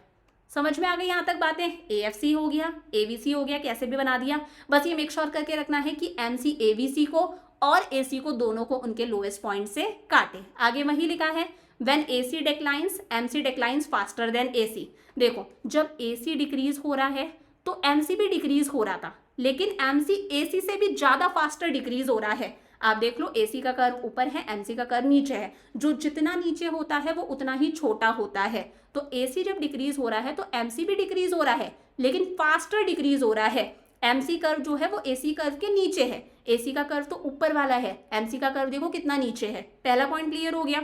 समझ में आ गई यहाँ तक बातें? AFC हो गया, ABC हो गया, कैसे भी बना दिया। बस ये मेक श्योर करके रखना है कि MC ABC को और AC को दोनों को उनके लोवेस्ट पॉइंट से काटे। आगे वही लिखा है When AC declines, MC declines faster than AC। देखो जब AC डिक्रीज हो रहा है तो MC भी डिक्रीज हो रहा था, लेकिन MC AC से भी ज्यादा फास्टर डिक्रीज हो रहा है। आप देख लो AC का कर्व ऊपर है, MC का कर्व नीचे है। जो जितना नीचे होता है वो उतना ही छोटा होता है। तो AC जब डिक्रीज हो रहा है तो MC भी डिक्रीज हो रहा है, लेकिन फास्टर डिक्रीज हो रहा है। MC कर्व जो है वो AC कर्व के नीचे है, AC का कर्व तो ऊपर वाला है, MC का कर्व देखो कितना नीचे है। पहला पॉइंट क्लियर हो गया।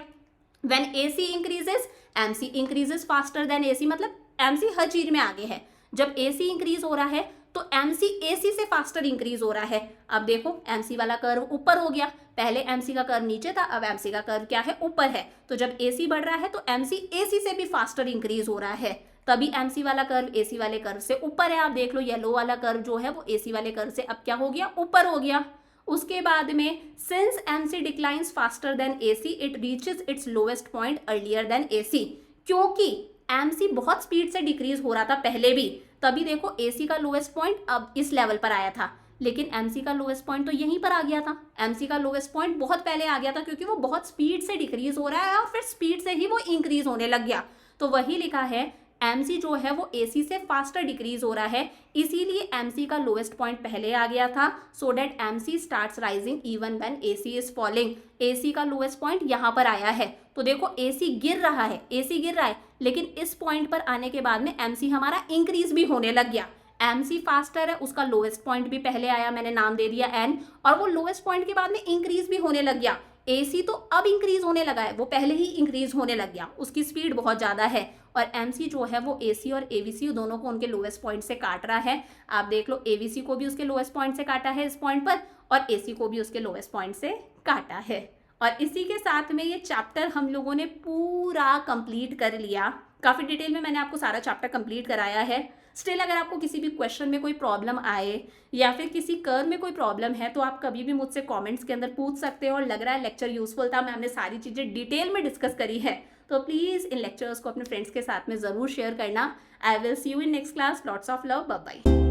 When AC increases, MC increases faster than AC, मतलब MC हर चीज में आगे है। जब AC इंक्रीज हो रहा है तो MC AC से फास्टर इंक्रीज हो रहा है। अब देखो MC वाला कर्व ऊपर हो गया, पहले MC का कर्व नीचे था, अब MC का कर्व क्या है? ऊपर है। तो जब AC बढ़ रहा है तो MC AC से भी फास्टर इंक्रीज हो रहा है, तभी MC वाला कर्व AC वाले कर्व से ऊपर है। आप देख लो येलो वाला कर्व जो है वो AC वाले कर्व से अब क्या हो गया? ऊपर हो गया। उसके बाद में since MC declines faster than AC it reaches its lowest point earlier than AC। क्योंकि MC बहुत स्पीड से डिक्रीज हो रहा था पहले भी, तभी देखो AC का लोवेस्ट पॉइंट अब इस लेवल पर आया था, लेकिन MC का लोवेस्ट पॉइंट तो यहीं पर आ गया था। MC का लोवेस्ट पॉइंट बहुत पहले आ गया था क्योंकि वो बहुत स्पीड से डिक्रीज हो रहा है और फिर स्पीड से ही वो इंक्रीज होने लग गया। तो वही लिखा है MC जो है वो AC से फास्टर डिक्रीज हो रहा है, इसीलिए MC का लोवेस्ट पॉइंट पहले आ गया था। So that MC starts rising even when AC is falling. AC का लोवेस्ट पॉइंट यहाँ पर आया है, तो देखो AC गिर रहा है, AC गिर रहा है, लेकिन इस पॉइंट पर आने के बाद में MC हमारा इंक्रीज भी होने लग गया। MC फास्टर है, उसका लोवेस्ट पॉइंट भी पहले आया, मैंने नाम दे दिया N, और वो लोवेस्ट पॉइंट के बाद में इंक्रीज भी होने लग गया। AC तो अब इंक्रीज होने लगा है, वो पहले ही इंक्रीज होने लग गया, उसकी स्पीड बहुत ज़्यादा है। और MC जो है वो AC और ABC दोनों को उनके लोवेस्ट पॉइंट से काट रहा है। आप देख लो ABC को भी उसके लोवेस्ट पॉइंट से काटा है इस पॉइंट पर, और AC को भी उसके लोवेस्ट पॉइंट से काटा है। और इसी के साथ में ये चैप्टर हम लोगों ने पूरा कंप्लीट कर लिया। काफ़ी डिटेल में मैंने आपको सारा चैप्टर कंप्लीट कराया है। स्टिल अगर आपको किसी भी क्वेश्चन में कोई प्रॉब्लम आए या फिर किसी कर्व में कोई प्रॉब्लम है तो आप कभी भी मुझसे कमेंट्स के अंदर पूछ सकते हो। और लग रहा है लेक्चर यूजफुल था, हमने सारी चीज़ें डिटेल में डिस्कस करी है, तो प्लीज़ इन लेक्चर्स को अपने फ्रेंड्स के साथ में ज़रूर शेयर करना। I will see you in next class. Lots of love, bye bye.